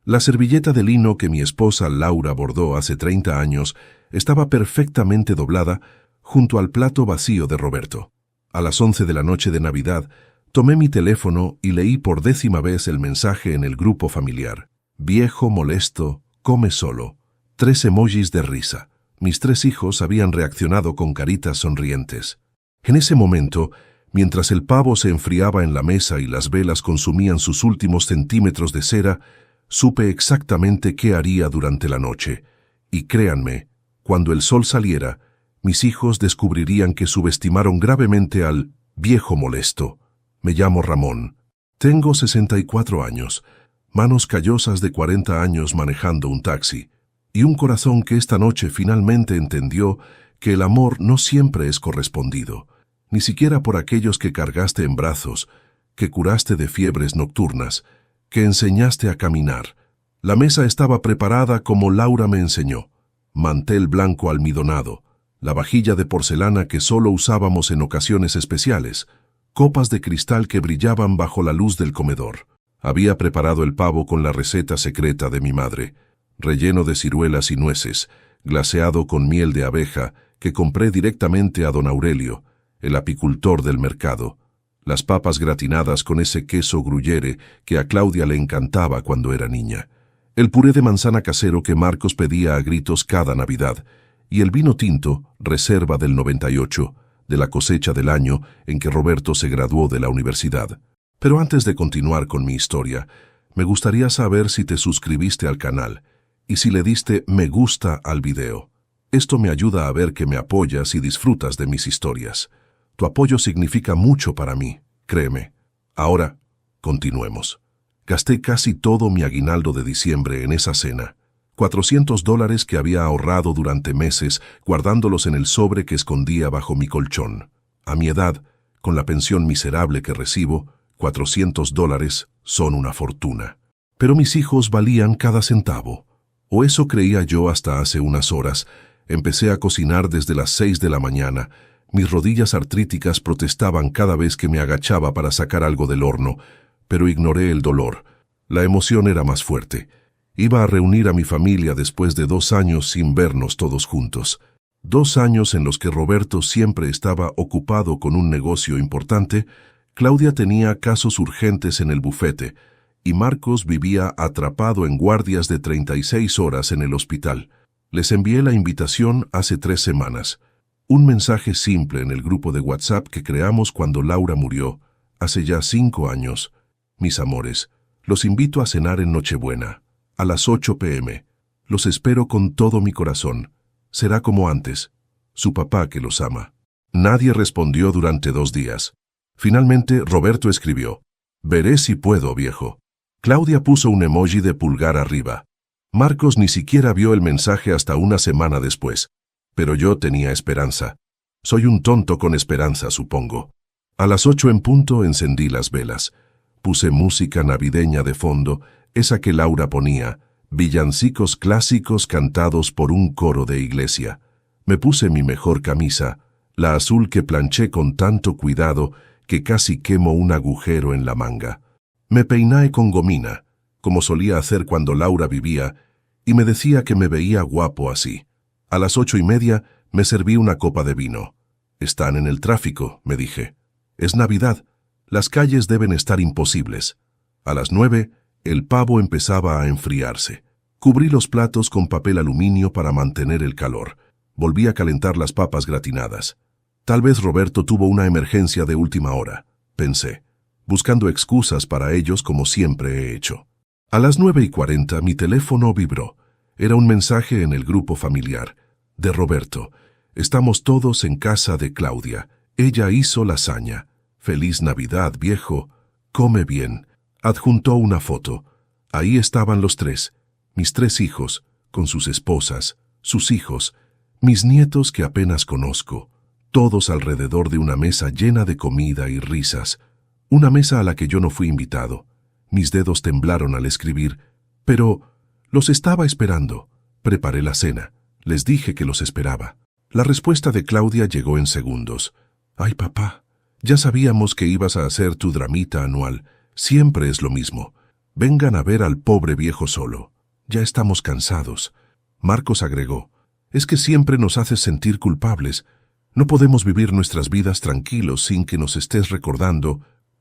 La servilleta de lino que mi esposa Laura bordó hace 30 años estaba perfectamente doblada junto al plato vacío de Roberto. A las 11 de la noche de Navidad, tomé mi teléfono y leí por 10ª vez el mensaje en el grupo familiar. Viejo molesto, come solo. 3 emojis de risa. Mis 3 hijos habían reaccionado con caritas sonrientes. En ese momento, mientras el pavo se enfriaba en la mesa y las velas consumían sus últimos centímetros de cera, supe exactamente qué haría durante la noche. Y créanme, cuando el sol saliera, mis hijos descubrirían que subestimaron gravemente al viejo molesto. Me llamo Ramón. Tengo 64 años, manos callosas de 40 años manejando un taxi, y un corazón que esta noche finalmente entendió que el amor no siempre es correspondido, ni siquiera por aquellos que cargaste en brazos, que curaste de fiebres nocturnas, que enseñaste a caminar. La mesa estaba preparada como Laura me enseñó. Mantel blanco almidonado, la vajilla de porcelana que solo usábamos en ocasiones especiales, copas de cristal que brillaban bajo la luz del comedor. Había preparado el pavo con la receta secreta de mi madre, relleno de ciruelas y nueces, glaseado con miel de abeja que compré directamente a don Aurelio, el apicultor del mercado. Las papas gratinadas con ese queso gruyere que a Claudia le encantaba cuando era niña. El puré de manzana casero que Marcos pedía a gritos cada Navidad. Y el vino tinto, reserva del 98, de la cosecha del año en que Roberto se graduó de la universidad. Pero antes de continuar con mi historia, me gustaría saber si te suscribiste al canal y si le diste me gusta al video. Esto me ayuda a ver que me apoyas y disfrutas de mis historias. Tu apoyo significa mucho para mí, créeme. Ahora, continuemos. Gasté casi todo mi aguinaldo de diciembre en esa cena. $400 que había ahorrado durante meses, guardándolos en el sobre que escondía bajo mi colchón. A mi edad, con la pensión miserable que recibo, $400 son una fortuna. Pero mis hijos valían cada centavo. O eso creía yo hasta hace unas horas. Empecé a cocinar desde las 6 de la mañana. Mis rodillas artríticas protestaban cada vez que me agachaba para sacar algo del horno, pero ignoré el dolor. La emoción era más fuerte. Iba a reunir a mi familia después de 2 años sin vernos todos juntos. 2 años en los que Roberto siempre estaba ocupado con un negocio importante, Claudia tenía casos urgentes en el bufete, y Marcos vivía atrapado en guardias de 36 horas en el hospital. Les envié la invitación hace 3 semanas. Un mensaje simple en el grupo de WhatsApp que creamos cuando Laura murió, hace ya 5 años. Mis amores, los invito a cenar en Nochebuena, a las 8 p.m. Los espero con todo mi corazón. Será como antes. Su papá que los ama. Nadie respondió durante 2 días. Finalmente, Roberto escribió: veré si puedo, viejo. Claudia puso un emoji de pulgar arriba. Marcos ni siquiera vio el mensaje hasta una semana después. Pero yo tenía esperanza. Soy un tonto con esperanza, supongo. A las 8 en punto encendí las velas. Puse música navideña de fondo, esa que Laura ponía, villancicos clásicos cantados por un coro de iglesia. Me puse mi mejor camisa, la azul que planché con tanto cuidado que casi quemo un agujero en la manga. Me peiné con gomina, como solía hacer cuando Laura vivía, y me decía que me veía guapo así. A las 8:30 me serví una copa de vino. Están en el tráfico, me dije. Es Navidad, las calles deben estar imposibles. A las 9, el pavo empezaba a enfriarse. Cubrí los platos con papel aluminio para mantener el calor. Volví a calentar las papas gratinadas. Tal vez Roberto tuvo una emergencia de última hora, pensé, buscando excusas para ellos como siempre he hecho. A las 9:40 mi teléfono vibró. Era un mensaje en el grupo familiar. De Roberto. Estamos todos en casa de Claudia. Ella hizo lasaña. Feliz Navidad, viejo. Come bien. Adjuntó una foto. Ahí estaban los 3. Mis 3 hijos, con sus esposas, sus hijos, mis nietos que apenas conozco, todos alrededor de una mesa llena de comida y risas. Una mesa a la que yo no fui invitado. Mis dedos temblaron al escribir, pero los estaba esperando. Preparé la cena. Les dije que los esperaba. La respuesta de Claudia llegó en segundos. Ay, papá, ya sabíamos que ibas a hacer tu dramita anual. Siempre es lo mismo. Vengan a ver al pobre viejo solo. Ya estamos cansados. Marcos agregó, es que siempre nos haces sentir culpables. No podemos vivir nuestras vidas tranquilos sin que nos estés recordando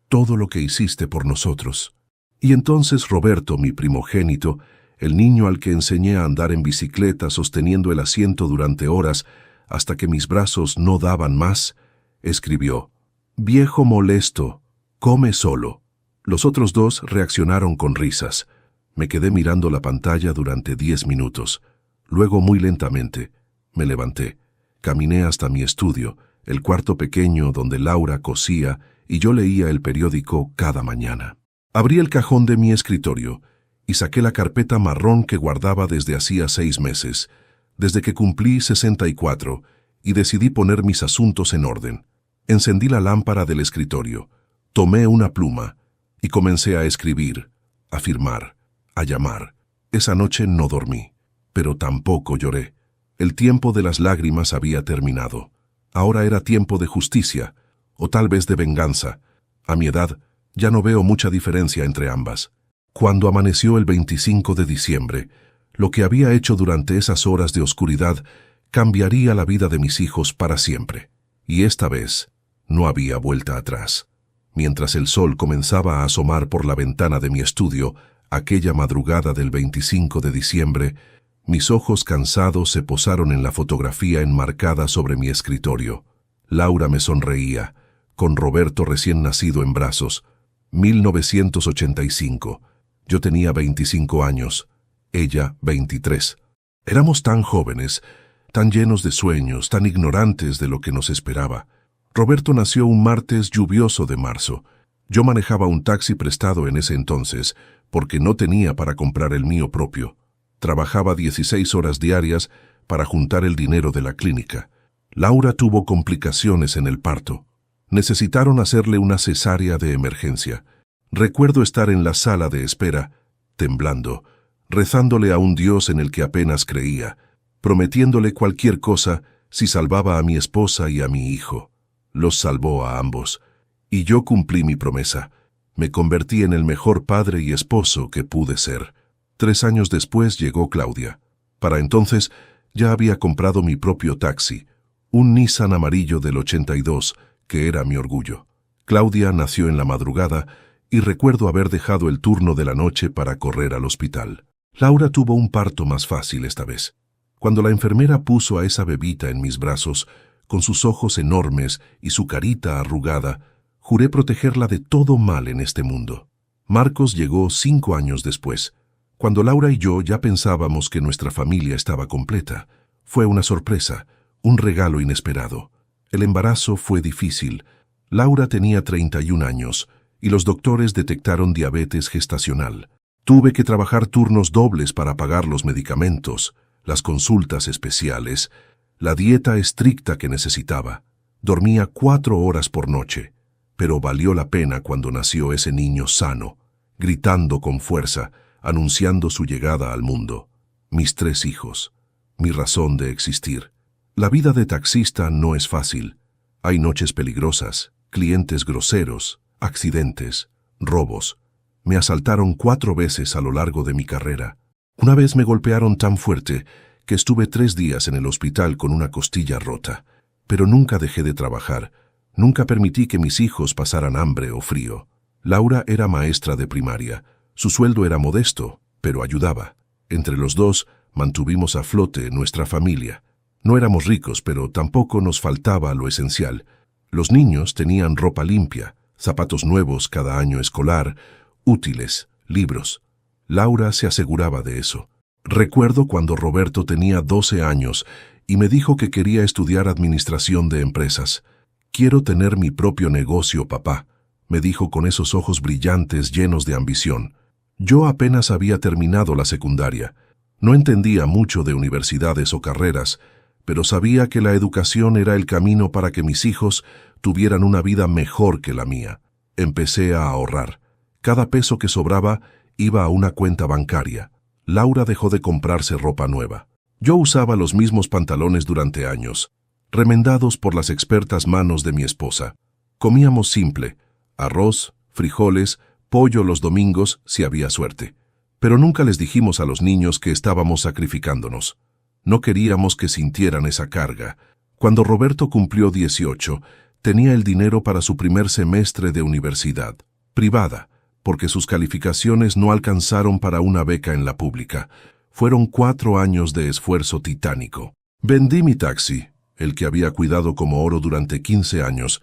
todo lo que hiciste por nosotros. Y entonces Roberto, mi primogénito, el niño al que enseñé a andar en bicicleta sosteniendo el asiento durante horas hasta que mis brazos no daban más, escribió, «Viejo molesto, come solo». Los otros dos reaccionaron con risas. Me quedé mirando la pantalla durante 10 minutos. Luego, muy lentamente, me levanté. Caminé hasta mi estudio, el cuarto pequeño donde Laura cosía y yo leía el periódico cada mañana. Abrí el cajón de mi escritorio y saqué la carpeta marrón que guardaba desde hacía 6 meses, desde que cumplí 64, y decidí poner mis asuntos en orden. Encendí la lámpara del escritorio, tomé una pluma y comencé a escribir, a firmar, a llamar. Esa noche no dormí, pero tampoco lloré. El tiempo de las lágrimas había terminado. Ahora era tiempo de justicia, o tal vez de venganza. A mi edad, ya no veo mucha diferencia entre ambas. Cuando amaneció el 25 de diciembre, lo que había hecho durante esas horas de oscuridad cambiaría la vida de mis hijos para siempre. Y esta vez no había vuelta atrás. Mientras el sol comenzaba a asomar por la ventana de mi estudio, aquella madrugada del 25 de diciembre, mis ojos cansados se posaron en la fotografía enmarcada sobre mi escritorio. Laura me sonreía, con Roberto recién nacido en brazos. 1985. Yo tenía 25 años, ella 23. Éramos tan jóvenes, tan llenos de sueños, tan ignorantes de lo que nos esperaba. Roberto nació un martes lluvioso de marzo. Yo manejaba un taxi prestado en ese entonces, porque no tenía para comprar el mío propio. Trabajaba 16 horas diarias para juntar el dinero de la clínica. Laura tuvo complicaciones en el parto. Necesitaron hacerle una cesárea de emergencia. Recuerdo estar en la sala de espera, temblando, rezándole a un Dios en el que apenas creía, prometiéndole cualquier cosa si salvaba a mi esposa y a mi hijo. Los salvó a ambos, y yo cumplí mi promesa. Me convertí en el mejor padre y esposo que pude ser. 3 años después llegó Claudia. Para entonces ya había comprado mi propio taxi, un Nissan amarillo del 82, que era mi orgullo. Claudia nació en la madrugada y recuerdo haber dejado el turno de la noche para correr al hospital. Laura tuvo un parto más fácil esta vez. Cuando la enfermera puso a esa bebita en mis brazos, con sus ojos enormes y su carita arrugada, juré protegerla de todo mal en este mundo. Marcos llegó 5 años después. Cuando Laura y yo ya pensábamos que nuestra familia estaba completa, fue una sorpresa, un regalo inesperado. El embarazo fue difícil. Laura tenía 31 años y los doctores detectaron diabetes gestacional. Tuve que trabajar turnos dobles para pagar los medicamentos, las consultas especiales, la dieta estricta que necesitaba. Dormía 4 horas por noche, pero valió la pena cuando nació ese niño sano, gritando con fuerza, anunciando su llegada al mundo. Mis 3 hijos, mi razón de existir. La vida de taxista no es fácil. Hay noches peligrosas, clientes groseros, accidentes, robos. Me asaltaron 4 veces a lo largo de mi carrera. Una vez me golpearon tan fuerte que estuve 3 días en el hospital con una costilla rota. Pero nunca dejé de trabajar. Nunca permití que mis hijos pasaran hambre o frío. Laura era maestra de primaria. Su sueldo era modesto, pero ayudaba. Entre los dos mantuvimos a flote nuestra familia. No éramos ricos, pero tampoco nos faltaba lo esencial. Los niños tenían ropa limpia, zapatos nuevos cada año escolar, útiles, libros. Laura se aseguraba de eso. Recuerdo cuando Roberto tenía 12 años y me dijo que quería estudiar administración de empresas. «Quiero tener mi propio negocio, papá», me dijo con esos ojos brillantes llenos de ambición. Yo apenas había terminado la secundaria. No entendía mucho de universidades o carreras, pero sabía que la educación era el camino para que mis hijos tuvieran una vida mejor que la mía. Empecé a ahorrar. Cada peso que sobraba iba a una cuenta bancaria. Laura dejó de comprarse ropa nueva. Yo usaba los mismos pantalones durante años, remendados por las expertas manos de mi esposa. Comíamos simple: arroz, frijoles, pollo los domingos si había suerte. Pero nunca les dijimos a los niños que estábamos sacrificándonos. No queríamos que sintieran esa carga. Cuando Roberto cumplió 18, tenía el dinero para su primer semestre de universidad, privada, porque sus calificaciones no alcanzaron para una beca en la pública. Fueron 4 años de esfuerzo titánico. Vendí mi taxi, el que había cuidado como oro durante 15 años,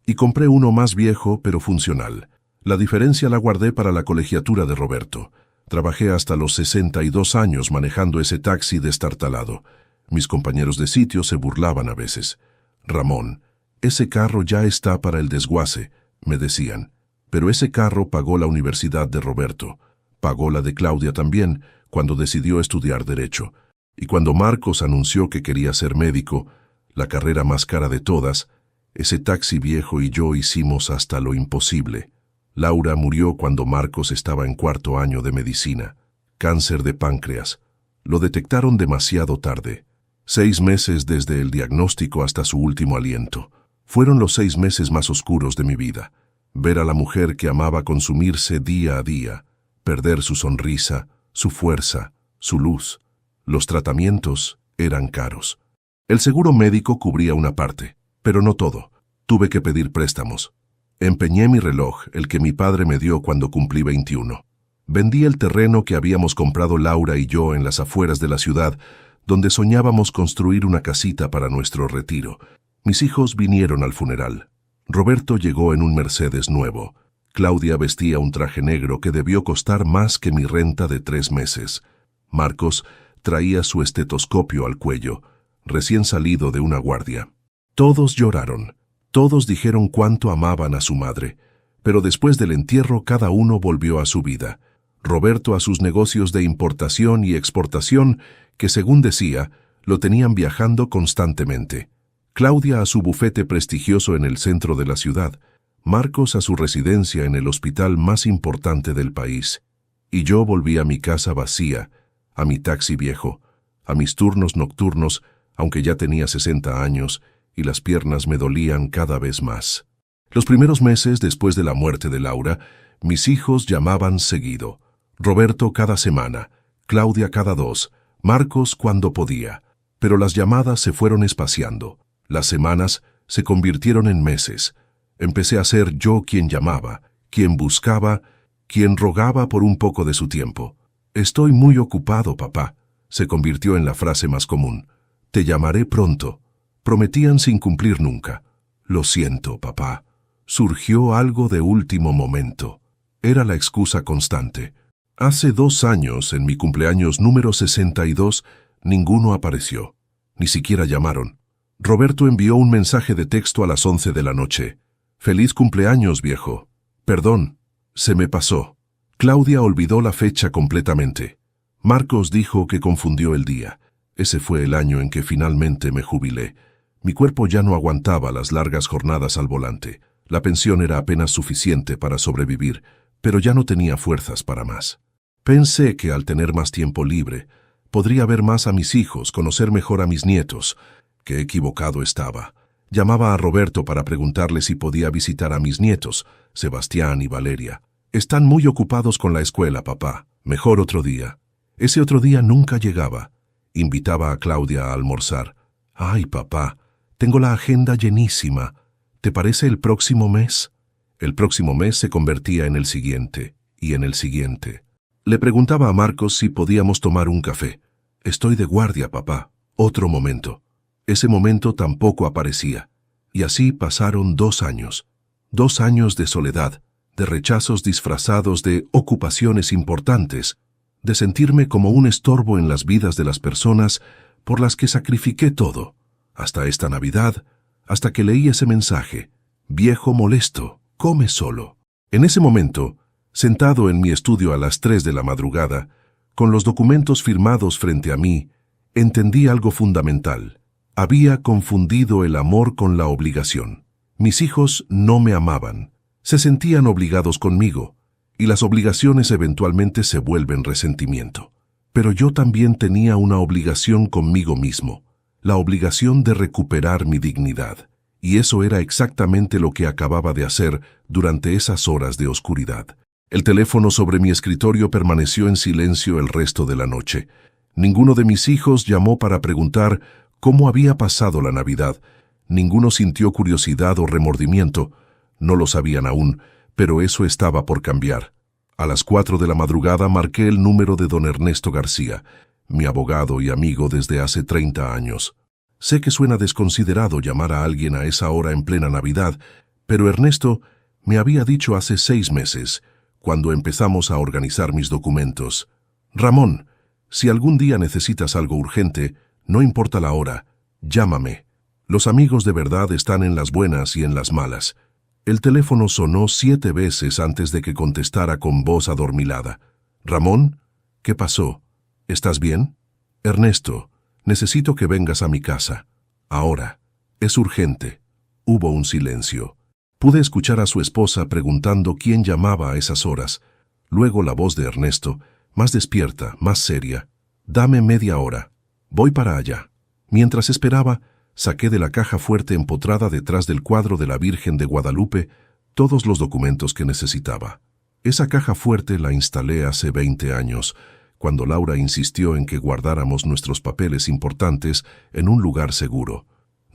y compré uno más viejo pero funcional. La diferencia la guardé para la colegiatura de Roberto. Trabajé hasta los 62 años manejando ese taxi destartalado. Mis compañeros de sitio se burlaban a veces. «Ramón, ese carro ya está para el desguace», me decían. Pero ese carro pagó la universidad de Roberto. Pagó la de Claudia también, cuando decidió estudiar Derecho. Y cuando Marcos anunció que quería ser médico, la carrera más cara de todas, ese taxi viejo y yo hicimos hasta lo imposible. Laura murió cuando Marcos estaba en 4º año de medicina. Cáncer de páncreas. Lo detectaron demasiado tarde. 6 meses desde el diagnóstico hasta su último aliento. Fueron los 6 meses más oscuros de mi vida. Ver a la mujer que amaba consumirse día a día, perder su sonrisa, su fuerza, su luz. Los tratamientos eran caros. El seguro médico cubría una parte, pero no todo. Tuve que pedir préstamos. Empeñé mi reloj, el que mi padre me dio cuando cumplí 21. Vendí el terreno que habíamos comprado Laura y yo en las afueras de la ciudad, donde soñábamos construir una casita para nuestro retiro. Mis hijos vinieron al funeral. Roberto llegó en un Mercedes nuevo. Claudia vestía un traje negro que debió costar más que mi renta de 3 meses. Marcos traía su estetoscopio al cuello, recién salido de una guardia. Todos lloraron. Todos dijeron cuánto amaban a su madre, pero después del entierro cada uno volvió a su vida. Roberto a sus negocios de importación y exportación, que según decía, lo tenían viajando constantemente. Claudia a su bufete prestigioso en el centro de la ciudad. Marcos a su residencia en el hospital más importante del país. Y yo volví a mi casa vacía, a mi taxi viejo, a mis turnos nocturnos, aunque ya tenía 60 años, y las piernas me dolían cada vez más. Los primeros meses después de la muerte de Laura, mis hijos llamaban seguido. Roberto cada semana, Claudia cada 2, Marcos cuando podía. Pero las llamadas se fueron espaciando. Las semanas se convirtieron en meses. Empecé a ser yo quien llamaba, quien buscaba, quien rogaba por un poco de su tiempo. «Estoy muy ocupado, papá», se convirtió en la frase más común. «Te llamaré pronto». Prometían sin cumplir nunca. «Lo siento, papá». Surgió algo de último momento. Era la excusa constante. Hace 2 años, en mi cumpleaños número 62, ninguno apareció. Ni siquiera llamaron. Roberto envió un mensaje de texto a las 11 de la noche. «Feliz cumpleaños, viejo. Perdón, se me pasó». Claudia olvidó la fecha completamente. Marcos dijo que confundió el día. Ese fue el año en que finalmente me jubilé. Mi cuerpo ya no aguantaba las largas jornadas al volante. La pensión era apenas suficiente para sobrevivir, pero ya no tenía fuerzas para más. Pensé que al tener más tiempo libre, podría ver más a mis hijos, conocer mejor a mis nietos. Qué equivocado estaba. Llamaba a Roberto para preguntarle si podía visitar a mis nietos, Sebastián y Valeria. «Están muy ocupados con la escuela, papá. Mejor otro día». Ese otro día nunca llegaba. Invitaba a Claudia a almorzar. «Ay, papá, tengo la agenda llenísima. ¿Te parece el próximo mes?» El próximo mes se convertía en el siguiente, y en el siguiente. Le preguntaba a Marcos si podíamos tomar un café. «Estoy de guardia, papá. Otro momento». Ese momento tampoco aparecía. Y así pasaron 2 años. 2 años de soledad, de rechazos disfrazados de ocupaciones importantes, de sentirme como un estorbo en las vidas de las personas por las que sacrifiqué todo. Hasta esta Navidad, hasta que leí ese mensaje: «Viejo molesto, come solo». En ese momento, sentado en mi estudio a las 3 de la madrugada, con los documentos firmados frente a mí, entendí algo fundamental. Había confundido el amor con la obligación. Mis hijos no me amaban. Se sentían obligados conmigo, y las obligaciones eventualmente se vuelven resentimiento. Pero yo también tenía una obligación conmigo mismo, la obligación de recuperar mi dignidad, y eso era exactamente lo que acababa de hacer durante esas horas de oscuridad. El teléfono sobre mi escritorio permaneció en silencio el resto de la noche. Ninguno de mis hijos llamó para preguntar cómo había pasado la Navidad. Ninguno sintió curiosidad o remordimiento. No lo sabían aún, pero eso estaba por cambiar. A las 4 de la madrugada marqué el número de don Ernesto García, mi abogado y amigo desde hace 30 años. Sé que suena desconsiderado llamar a alguien a esa hora en plena Navidad, pero Ernesto me había dicho hace 6 meses, cuando empezamos a organizar mis documentos: Ramón, si algún día necesitas algo urgente, no importa la hora, llámame. Los amigos de verdad están en las buenas y en las malas. El teléfono sonó 7 veces antes de que contestara con voz adormilada. Ramón, ¿qué pasó? ¿Estás bien? Ernesto, necesito que vengas a mi casa. Ahora. Es urgente. Hubo un silencio. Pude escuchar a su esposa preguntando quién llamaba a esas horas. Luego la voz de Ernesto, más despierta, más seria. Dame media hora. Voy para allá. Mientras esperaba, saqué de la caja fuerte empotrada detrás del cuadro de la Virgen de Guadalupe todos los documentos que necesitaba. Esa caja fuerte la instalé hace 20 años, cuando Laura insistió en que guardáramos nuestros papeles importantes en un lugar seguro.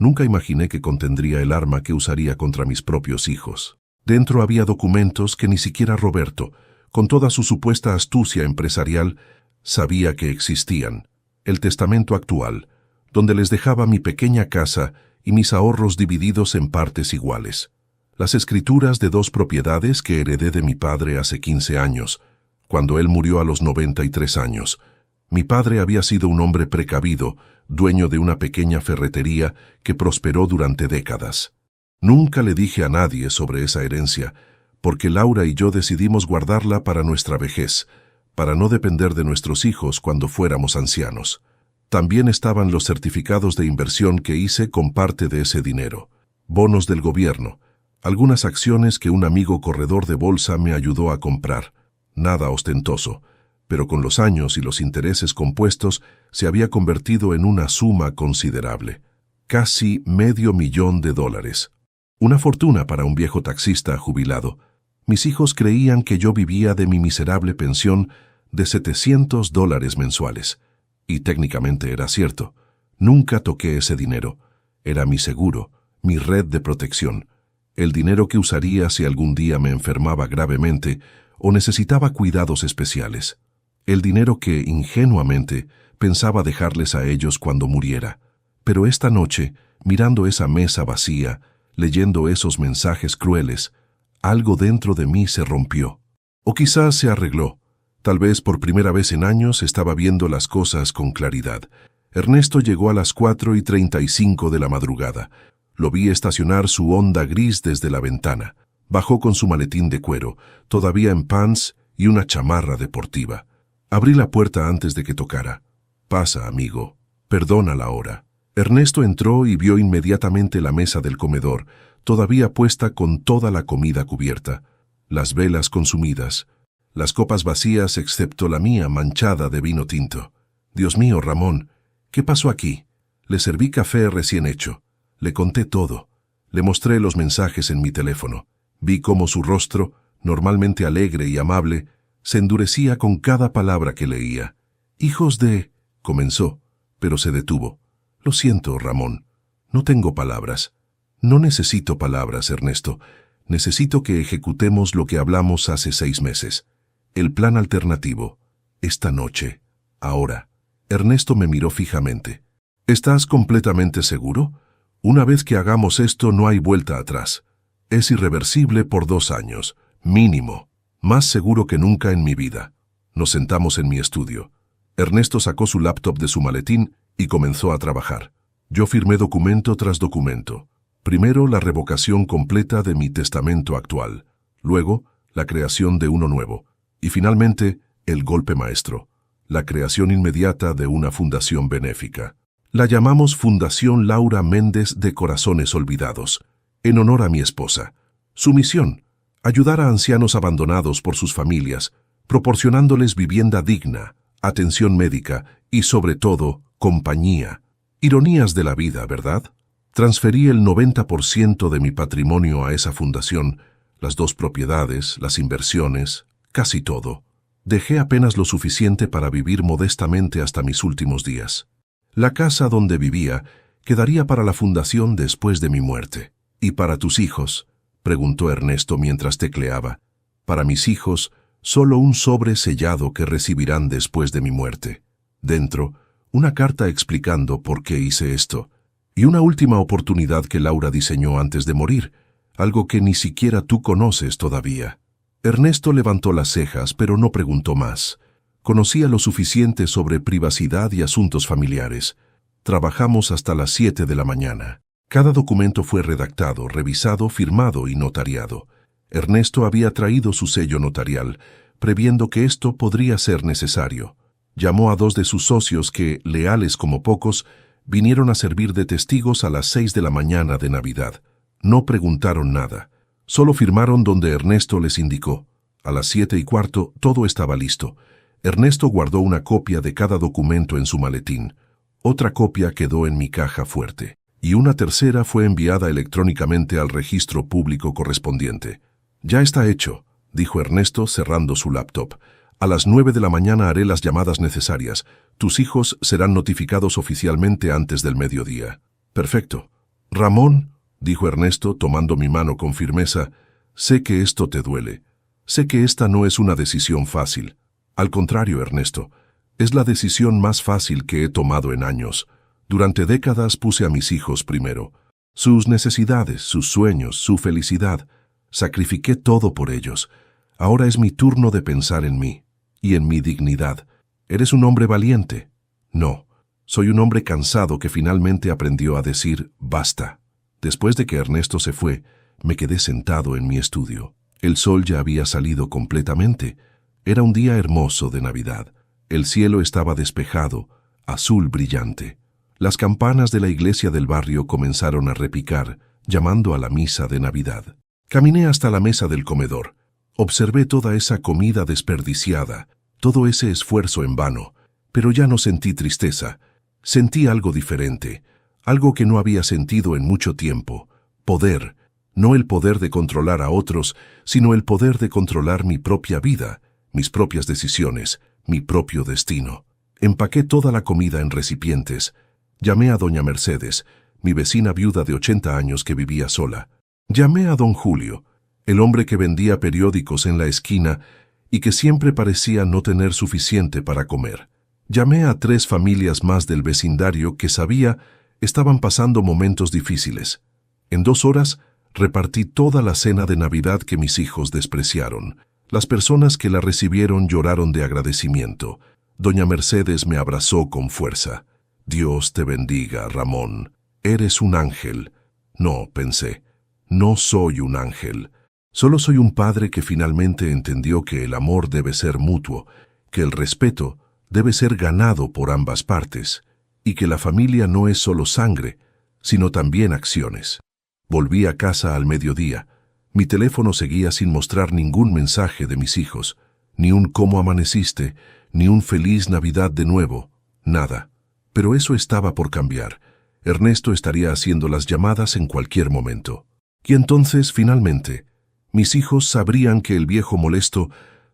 Nunca imaginé que contendría el arma que usaría contra mis propios hijos. Dentro había documentos que ni siquiera Roberto, con toda su supuesta astucia empresarial, sabía que existían. El testamento actual, donde les dejaba mi pequeña casa y mis ahorros divididos en partes iguales. Las escrituras de 2 propiedades que heredé de mi padre hace 15 años, cuando él murió a los 93 años. Mi padre había sido un hombre precavido, dueño de una pequeña ferretería que prosperó durante décadas. Nunca le dije a nadie sobre esa herencia, porque Laura y yo decidimos guardarla para nuestra vejez, para no depender de nuestros hijos cuando fuéramos ancianos. También estaban los certificados de inversión que hice con parte de ese dinero, bonos del gobierno, algunas acciones que un amigo corredor de bolsa me ayudó a comprar. Nada ostentoso, pero con los años y los intereses compuestos se había convertido en una suma considerable. Casi $500,000. Una fortuna para un viejo taxista jubilado. Mis hijos creían que yo vivía de mi miserable pensión de $700 mensuales. Y técnicamente era cierto. Nunca toqué ese dinero. Era mi seguro, mi red de protección. El dinero que usaría si algún día me enfermaba gravemente o necesitaba cuidados especiales. El dinero que, ingenuamente, pensaba dejarles a ellos cuando muriera. Pero esta noche, mirando esa mesa vacía, leyendo esos mensajes crueles, algo dentro de mí se rompió. O quizás se arregló. Tal vez por primera vez en años estaba viendo las cosas con claridad. Ernesto llegó a las 4:35 de la madrugada. Lo vi estacionar su Honda gris desde la ventana. Bajó con su maletín de cuero, todavía en pants y una chamarra deportiva. Abrí la puerta antes de que tocara. Pasa, amigo. Perdona la hora. Ernesto entró y vio inmediatamente la mesa del comedor, todavía puesta con toda la comida cubierta, las velas consumidas, las copas vacías excepto la mía manchada de vino tinto. Dios mío, Ramón, ¿qué pasó aquí? Le serví café recién hecho. Le conté todo. Le mostré los mensajes en mi teléfono. Vi cómo su rostro, normalmente alegre y amable, se endurecía con cada palabra que leía. «Hijos de...» comenzó, pero se detuvo. «Lo siento, Ramón. No tengo palabras. No necesito palabras, Ernesto. Necesito que ejecutemos lo que hablamos hace 6 meses. El plan alternativo. Esta noche. Ahora». Ernesto me miró fijamente. «¿Estás completamente seguro? Una vez que hagamos esto no hay vuelta atrás. Es irreversible por 2 años, mínimo. Más seguro que nunca en mi vida». Nos sentamos en mi estudio. Ernesto sacó su laptop de su maletín y comenzó a trabajar. Yo firmé documento tras documento. Primero, la revocación completa de mi testamento actual. Luego, la creación de uno nuevo. Y finalmente, el golpe maestro. La creación inmediata de una fundación benéfica. La llamamos Fundación Laura Méndez de Corazones Olvidados, en honor a mi esposa. Su misión: ayudar a ancianos abandonados por sus familias, proporcionándoles vivienda digna, atención médica y, sobre todo, compañía. Ironías de la vida, ¿verdad? Transferí el 90% de mi patrimonio a esa fundación, las 2 propiedades, las inversiones, casi todo. Dejé apenas lo suficiente para vivir modestamente hasta mis últimos días. La casa donde vivía quedaría para la fundación después de mi muerte. ¿Y para tus hijos?, preguntó Ernesto mientras tecleaba. Para mis hijos, solo un sobre sellado que recibirán después de mi muerte. Dentro, una carta explicando por qué hice esto. Y una última oportunidad que Laura diseñó antes de morir, algo que ni siquiera tú conoces todavía. Ernesto levantó las cejas, pero no preguntó más. Conocía lo suficiente sobre privacidad y asuntos familiares. Trabajamos hasta las 7 de la mañana. Cada documento fue redactado, revisado, firmado y notariado. Ernesto había traído su sello notarial, previendo que esto podría ser necesario. Llamó a 2 de sus socios que, leales como pocos, vinieron a servir de testigos a las 6 de la mañana de Navidad. No preguntaron nada. Solo firmaron donde Ernesto les indicó. A las 7:15 todo estaba listo. Ernesto guardó una copia de cada documento en su maletín. Otra copia quedó en mi caja fuerte. Y una tercera fue enviada electrónicamente al registro público correspondiente. «Ya está hecho», dijo Ernesto cerrando su laptop. «A las 9 de la mañana haré las llamadas necesarias. Tus hijos serán notificados oficialmente antes del mediodía». «Perfecto». «Ramón», dijo Ernesto tomando mi mano con firmeza, «sé que esto te duele. Sé que esta no es una decisión fácil. Al contrario, Ernesto, es la decisión más fácil que he tomado en años. Durante décadas puse a mis hijos primero. Sus necesidades, sus sueños, su felicidad. Sacrifiqué todo por ellos. Ahora es mi turno de pensar en mí y en mi dignidad. ¿Eres un hombre valiente? No. Soy un hombre cansado que finalmente aprendió a decir basta. Después de que Ernesto se fue, me quedé sentado en mi estudio. El sol ya había salido completamente. Era un día hermoso de Navidad. El cielo estaba despejado, azul brillante. Las campanas de la iglesia del barrio comenzaron a repicar, llamando a la misa de Navidad. Caminé hasta la mesa del comedor. Observé toda esa comida desperdiciada, todo ese esfuerzo en vano, pero ya no sentí tristeza. Sentí algo diferente, algo que no había sentido en mucho tiempo. Poder, no el poder de controlar a otros, sino el poder de controlar mi propia vida, mis propias decisiones, mi propio destino. Empaqué toda la comida en recipientes. Llamé a doña Mercedes, mi vecina viuda de 80 años que vivía sola. Llamé a don Julio, el hombre que vendía periódicos en la esquina y que siempre parecía no tener suficiente para comer. Llamé a 3 familias más del vecindario que sabía estaban pasando momentos difíciles. En 2 horas repartí toda la cena de Navidad que mis hijos despreciaron. Las personas que la recibieron lloraron de agradecimiento. Doña Mercedes me abrazó con fuerza. «Dios te bendiga, Ramón. Eres un ángel». No, pensé, no soy un ángel. Solo soy un padre que finalmente entendió que el amor debe ser mutuo, que el respeto debe ser ganado por ambas partes, y que la familia no es solo sangre, sino también acciones. Volví a casa al mediodía. Mi teléfono seguía sin mostrar ningún mensaje de mis hijos, ni un «¿cómo amaneciste?», ni un «feliz Navidad de nuevo», nada. Pero eso estaba por cambiar. Ernesto estaría haciendo las llamadas en cualquier momento. Y entonces, finalmente, mis hijos sabrían que el viejo molesto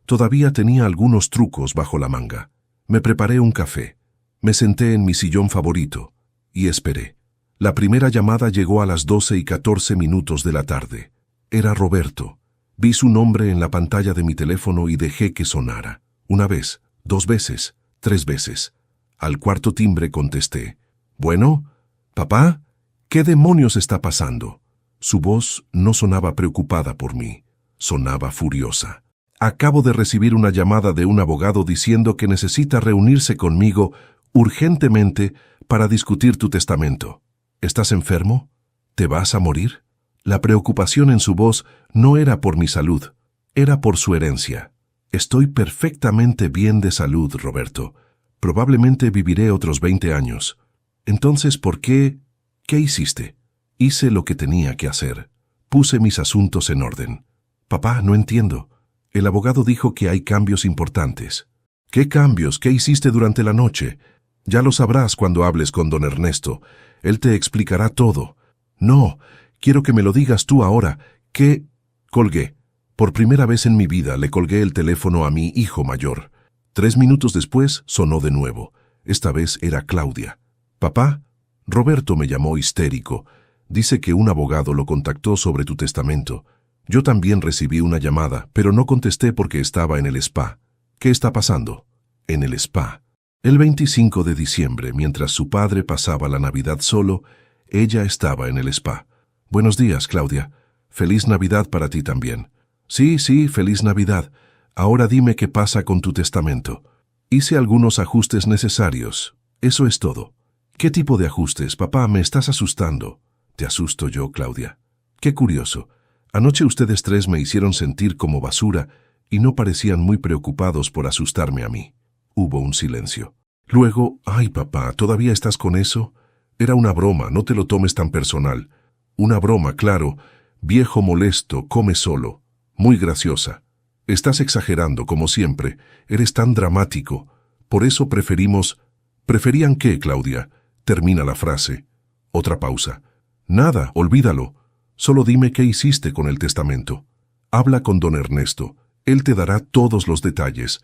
todavía tenía algunos trucos bajo la manga. Me preparé un café. Me senté en mi sillón favorito y esperé. La primera llamada llegó a las 12:14 de la tarde. Era Roberto. Vi su nombre en la pantalla de mi teléfono y dejé que sonara. 1 vez, 2 veces, 3 veces. Al cuarto timbre contesté. «Bueno, papá, ¿qué demonios está pasando?» Su voz no sonaba preocupada por mí, sonaba furiosa. «Acabo de recibir una llamada de un abogado diciendo que necesita reunirse conmigo urgentemente para discutir tu testamento. ¿Estás enfermo? ¿Te vas a morir?» La preocupación en su voz no era por mi salud, era por su herencia. «Estoy perfectamente bien de salud, Roberto. Probablemente viviré otros 20 años. Entonces, ¿por qué? ¿Qué hiciste?» Hice lo que tenía que hacer. Puse mis asuntos en orden. «Papá, no entiendo. El abogado dijo que hay cambios importantes». «¿Qué cambios? ¿Qué hiciste durante la noche?» «Ya lo sabrás cuando hables con don Ernesto. Él te explicará todo». «No, quiero que me lo digas tú ahora». «¿Qué?» Colgué. Por primera vez en mi vida le colgué el teléfono a mi hijo mayor. 3 minutos después sonó de nuevo. Esta vez era Claudia. «Papá, Roberto me llamó histérico. Dice que un abogado lo contactó sobre tu testamento. Yo también recibí una llamada, pero no contesté porque estaba en el spa». «¿Qué está pasando?» «En el spa». El 25 de diciembre, mientras su padre pasaba la Navidad solo, ella estaba en el spa. «Buenos días, Claudia. Feliz Navidad para ti también». «Sí, feliz Navidad. Ahora dime qué pasa con tu testamento». «Hice algunos ajustes necesarios. Eso es todo». «¿Qué tipo de ajustes, papá? Me estás asustando». «¿Te asusto yo, Claudia?» «Qué curioso. Anoche ustedes tres me hicieron sentir como basura y no parecían muy preocupados por asustarme a mí». Hubo un silencio. Luego, «Ay, papá, ¿todavía estás con eso? Era una broma, no te lo tomes tan personal». «Una broma, claro. Viejo molesto, come solo. Muy graciosa. Estás exagerando, como siempre. Eres tan dramático. Por eso preferimos...» «¿Preferían qué, Claudia?» Termina la frase. Otra pausa. «Nada, olvídalo. Solo dime qué hiciste con el testamento. Habla con don Ernesto. Él te dará todos los detalles».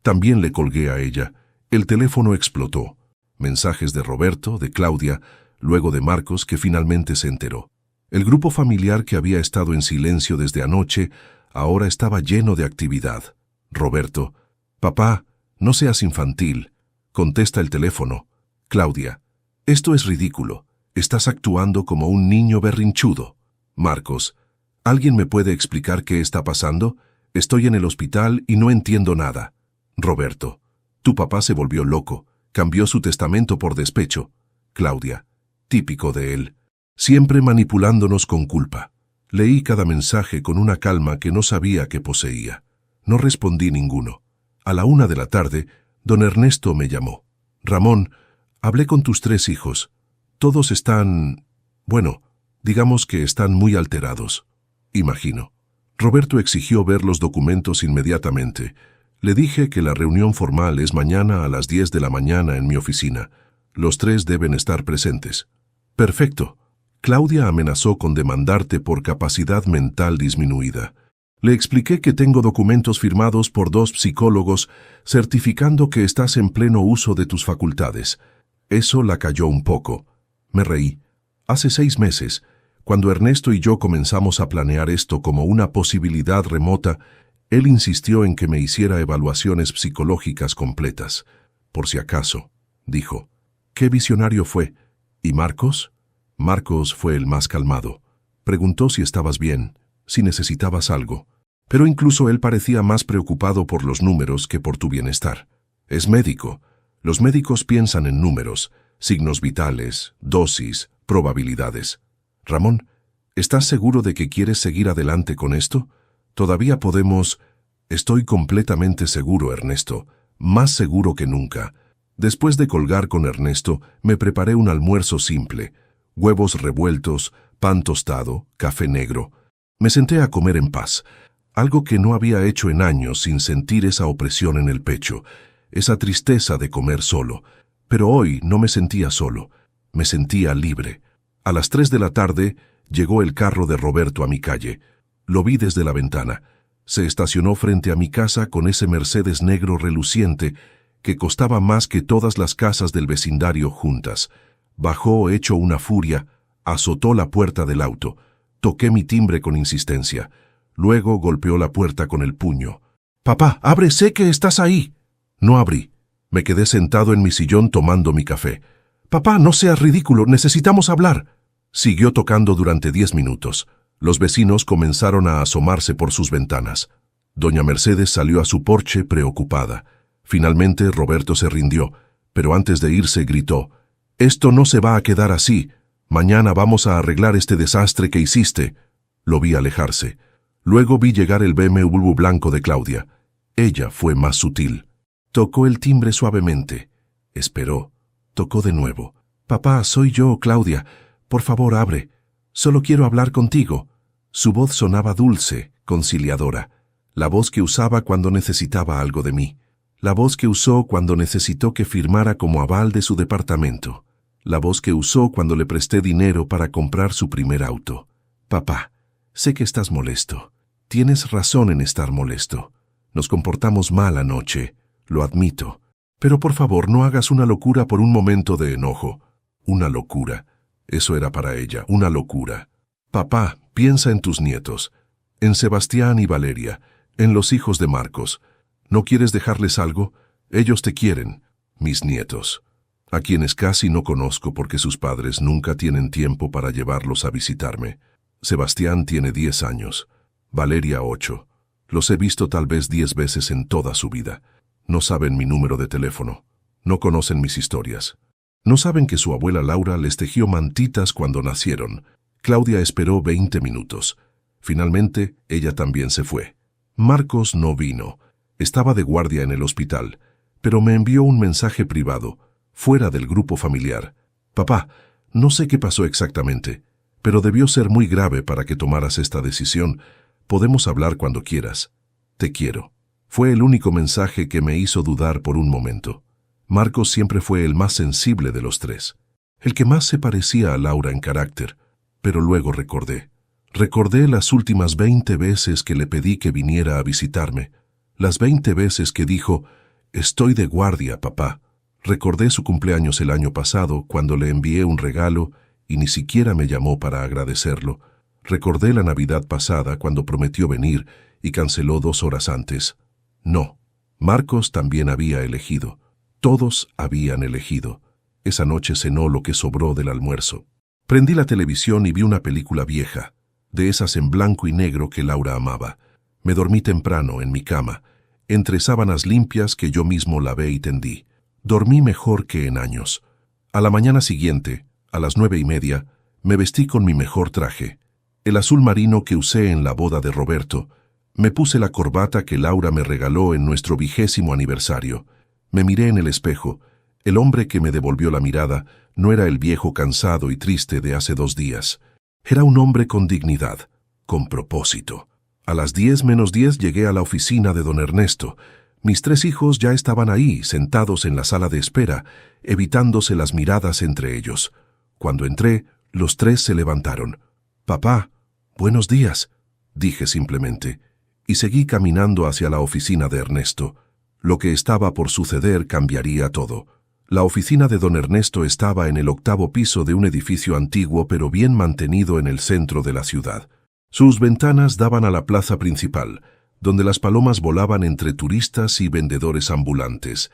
También le colgué a ella. El teléfono explotó. Mensajes de Roberto, de Claudia, luego de Marcos, que finalmente se enteró. El grupo familiar que había estado en silencio desde anoche ahora estaba lleno de actividad. Roberto: «Papá, no seas infantil. Contesta el teléfono». Claudia: «Esto es ridículo. Estás actuando como un niño berrinchudo». Marcos: «¿Alguien me puede explicar qué está pasando? Estoy en el hospital y no entiendo nada». Roberto: «Tu papá se volvió loco. Cambió su testamento por despecho». Claudia: «Típico de él. Siempre manipulándonos con culpa». Leí cada mensaje con una calma que no sabía que poseía. No respondí ninguno. A la 1 de la tarde, don Ernesto me llamó. «Ramón, hablé con tus 3 hijos. Todos están... bueno, digamos que están muy alterados». «Imagino». Roberto exigió ver los documentos inmediatamente. Le dije que la reunión formal es mañana a las 10 de la mañana en mi oficina. Los 3 deben estar presentes. «Perfecto». Claudia amenazó con demandarte por capacidad mental disminuida. Le expliqué que tengo documentos firmados por 2 psicólogos certificando que estás en pleno uso de tus facultades. Eso la calló un poco. Me reí. Hace 6 meses, cuando Ernesto y yo comenzamos a planear esto como una posibilidad remota, él insistió en que me hiciera evaluaciones psicológicas completas. «Por si acaso», dijo. «¿Qué visionario fue? ¿Y Marcos?» Marcos fue el más calmado. Preguntó si estabas bien, si necesitabas algo. Pero incluso él parecía más preocupado por los números que por tu bienestar. Es médico. Los médicos piensan en números, signos vitales, dosis, probabilidades. «Ramón, ¿estás seguro de que quieres seguir adelante con esto? Todavía podemos...». «Estoy completamente seguro, Ernesto. Más seguro que nunca». Después de colgar con Ernesto, me preparé un almuerzo simple. Huevos revueltos, pan tostado, café negro. Me senté a comer en paz. Algo que no había hecho en años sin sentir esa opresión en el pecho, esa tristeza de comer solo. Pero hoy no me sentía solo. Me sentía libre. A las 3 de la tarde llegó el carro de Roberto a mi calle. Lo vi desde la ventana. Se estacionó frente a mi casa con ese Mercedes negro reluciente que costaba más que todas las casas del vecindario juntas. Bajó hecho una furia, azotó la puerta del auto. Toqué mi timbre con insistencia. Luego golpeó la puerta con el puño. «Papá, abre, sé que estás ahí». No abrí. Me quedé sentado en mi sillón tomando mi café. «Papá, no seas ridículo, necesitamos hablar». Siguió tocando durante 10 minutos. Los vecinos comenzaron a asomarse por sus ventanas. Doña Mercedes salió a su porche preocupada. Finalmente Roberto se rindió, pero antes de irse gritó: «Esto no se va a quedar así. Mañana vamos a arreglar este desastre que hiciste». Lo vi alejarse. Luego vi llegar el BMW blanco de Claudia. Ella fue más sutil. Tocó el timbre suavemente. Esperó. Tocó de nuevo. «Papá, soy yo, Claudia. Por favor, abre. Solo quiero hablar contigo». Su voz sonaba dulce, conciliadora. La voz que usaba cuando necesitaba algo de mí. La voz que usó cuando necesitó que firmara como aval de su departamento. La voz que usó cuando le presté dinero para comprar su primer auto. «Papá, sé que estás molesto. Tienes razón en estar molesto. Nos comportamos mal anoche, lo admito. Pero por favor, no hagas una locura por un momento de enojo. Una locura. Eso era para ella, una locura. Papá, piensa en tus nietos, en Sebastián y Valeria, en los hijos de Marcos. ¿No quieres dejarles algo? Ellos te quieren, mis nietos, a quienes casi no conozco porque sus padres nunca tienen tiempo para llevarlos a visitarme. Sebastián tiene 10 años, Valeria 8. Los he visto tal vez 10 veces en toda su vida. No saben mi número de teléfono, no conocen mis historias. No saben que su abuela Laura les tejió mantitas cuando nacieron. Claudia esperó 20 minutos. Finalmente, ella también se fue. Marcos no vino. Estaba de guardia en el hospital, pero me envió un mensaje privado, fuera del grupo familiar. Papá, no sé qué pasó exactamente, pero debió ser muy grave para que tomaras esta decisión. Podemos hablar cuando quieras. Te quiero. Fue el único mensaje que me hizo dudar por un momento. Marcos siempre fue el más sensible de los tres, el que más se parecía a Laura en carácter, pero luego recordé las últimas 20 veces que le pedí que viniera a visitarme, las 20 veces que dijo, «Estoy de guardia, papá». Recordé su cumpleaños el año pasado, cuando le envié un regalo y ni siquiera me llamó para agradecerlo. Recordé la Navidad pasada, cuando prometió venir y canceló 2 horas antes. No, Marcos también había elegido. Todos habían elegido. Esa noche cenó lo que sobró del almuerzo. Prendí la televisión y vi una película vieja, de esas en blanco y negro que Laura amaba. Me dormí temprano en mi cama, entre sábanas limpias que yo mismo lavé y tendí. Dormí mejor que en años. A la mañana siguiente, a las 9:30, me vestí con mi mejor traje, el azul marino que usé en la boda de Roberto. Me puse la corbata que Laura me regaló en nuestro 20º aniversario. Me miré en el espejo. El hombre que me devolvió la mirada no era el viejo cansado y triste de hace 2 días. Era un hombre con dignidad, con propósito. A las 10:50 llegué a la oficina de don Ernesto. Mis 3 hijos ya estaban ahí, sentados en la sala de espera, evitándose las miradas entre ellos. Cuando entré, los 3 se levantaron. «Papá, buenos días», dije simplemente, y seguí caminando hacia la oficina de Ernesto. Lo que estaba por suceder cambiaría todo. La oficina de don Ernesto estaba en el 8º piso de un edificio antiguo pero bien mantenido en el centro de la ciudad. Sus ventanas daban a la plaza principal, donde las palomas volaban entre turistas y vendedores ambulantes.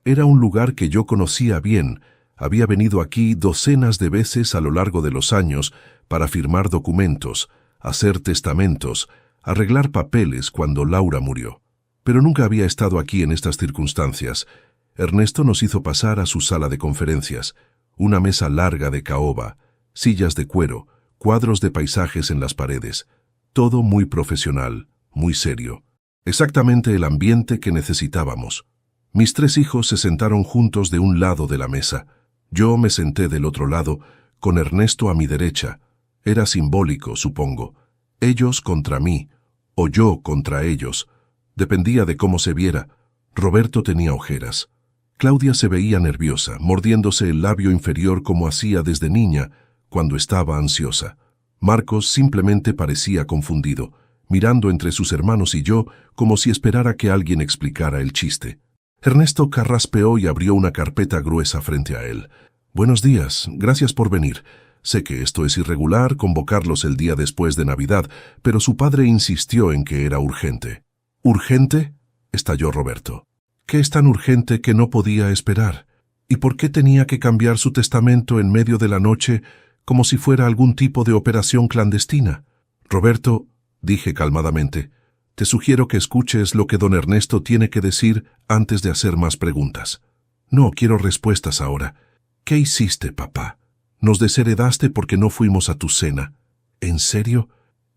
Era un lugar que yo conocía bien. Había venido aquí docenas de veces a lo largo de los años para firmar documentos, hacer testamentos, arreglar papeles cuando Laura murió. Pero nunca había estado aquí en estas circunstancias. Ernesto nos hizo pasar a su sala de conferencias, una mesa larga de caoba, sillas de cuero, cuadros de paisajes en las paredes. Todo muy profesional, muy serio. Exactamente el ambiente que necesitábamos. Mis 3 hijos se sentaron juntos de un lado de la mesa. Yo me senté del otro lado, con Ernesto a mi derecha. Era simbólico, supongo. Ellos contra mí, o yo contra ellos. Dependía de cómo se viera. Roberto tenía ojeras. Claudia se veía nerviosa, mordiéndose el labio inferior como hacía desde niña, cuando estaba ansiosa. Marcos simplemente parecía confundido, mirando entre sus hermanos y yo como si esperara que alguien explicara el chiste. Ernesto carraspeó y abrió una carpeta gruesa frente a él. «Buenos días, gracias por venir. Sé que esto es irregular, convocarlos el día después de Navidad, pero su padre insistió en que era urgente». «¿Urgente?», estalló Roberto. «¿Qué es tan urgente que no podía esperar? ¿Y por qué tenía que cambiar su testamento en medio de la noche como si fuera algún tipo de operación clandestina?» «Roberto», dije calmadamente, «te sugiero que escuches lo que don Ernesto tiene que decir antes de hacer más preguntas». «No quiero respuestas ahora. ¿Qué hiciste, papá? Nos desheredaste porque no fuimos a tu cena. ¿En serio?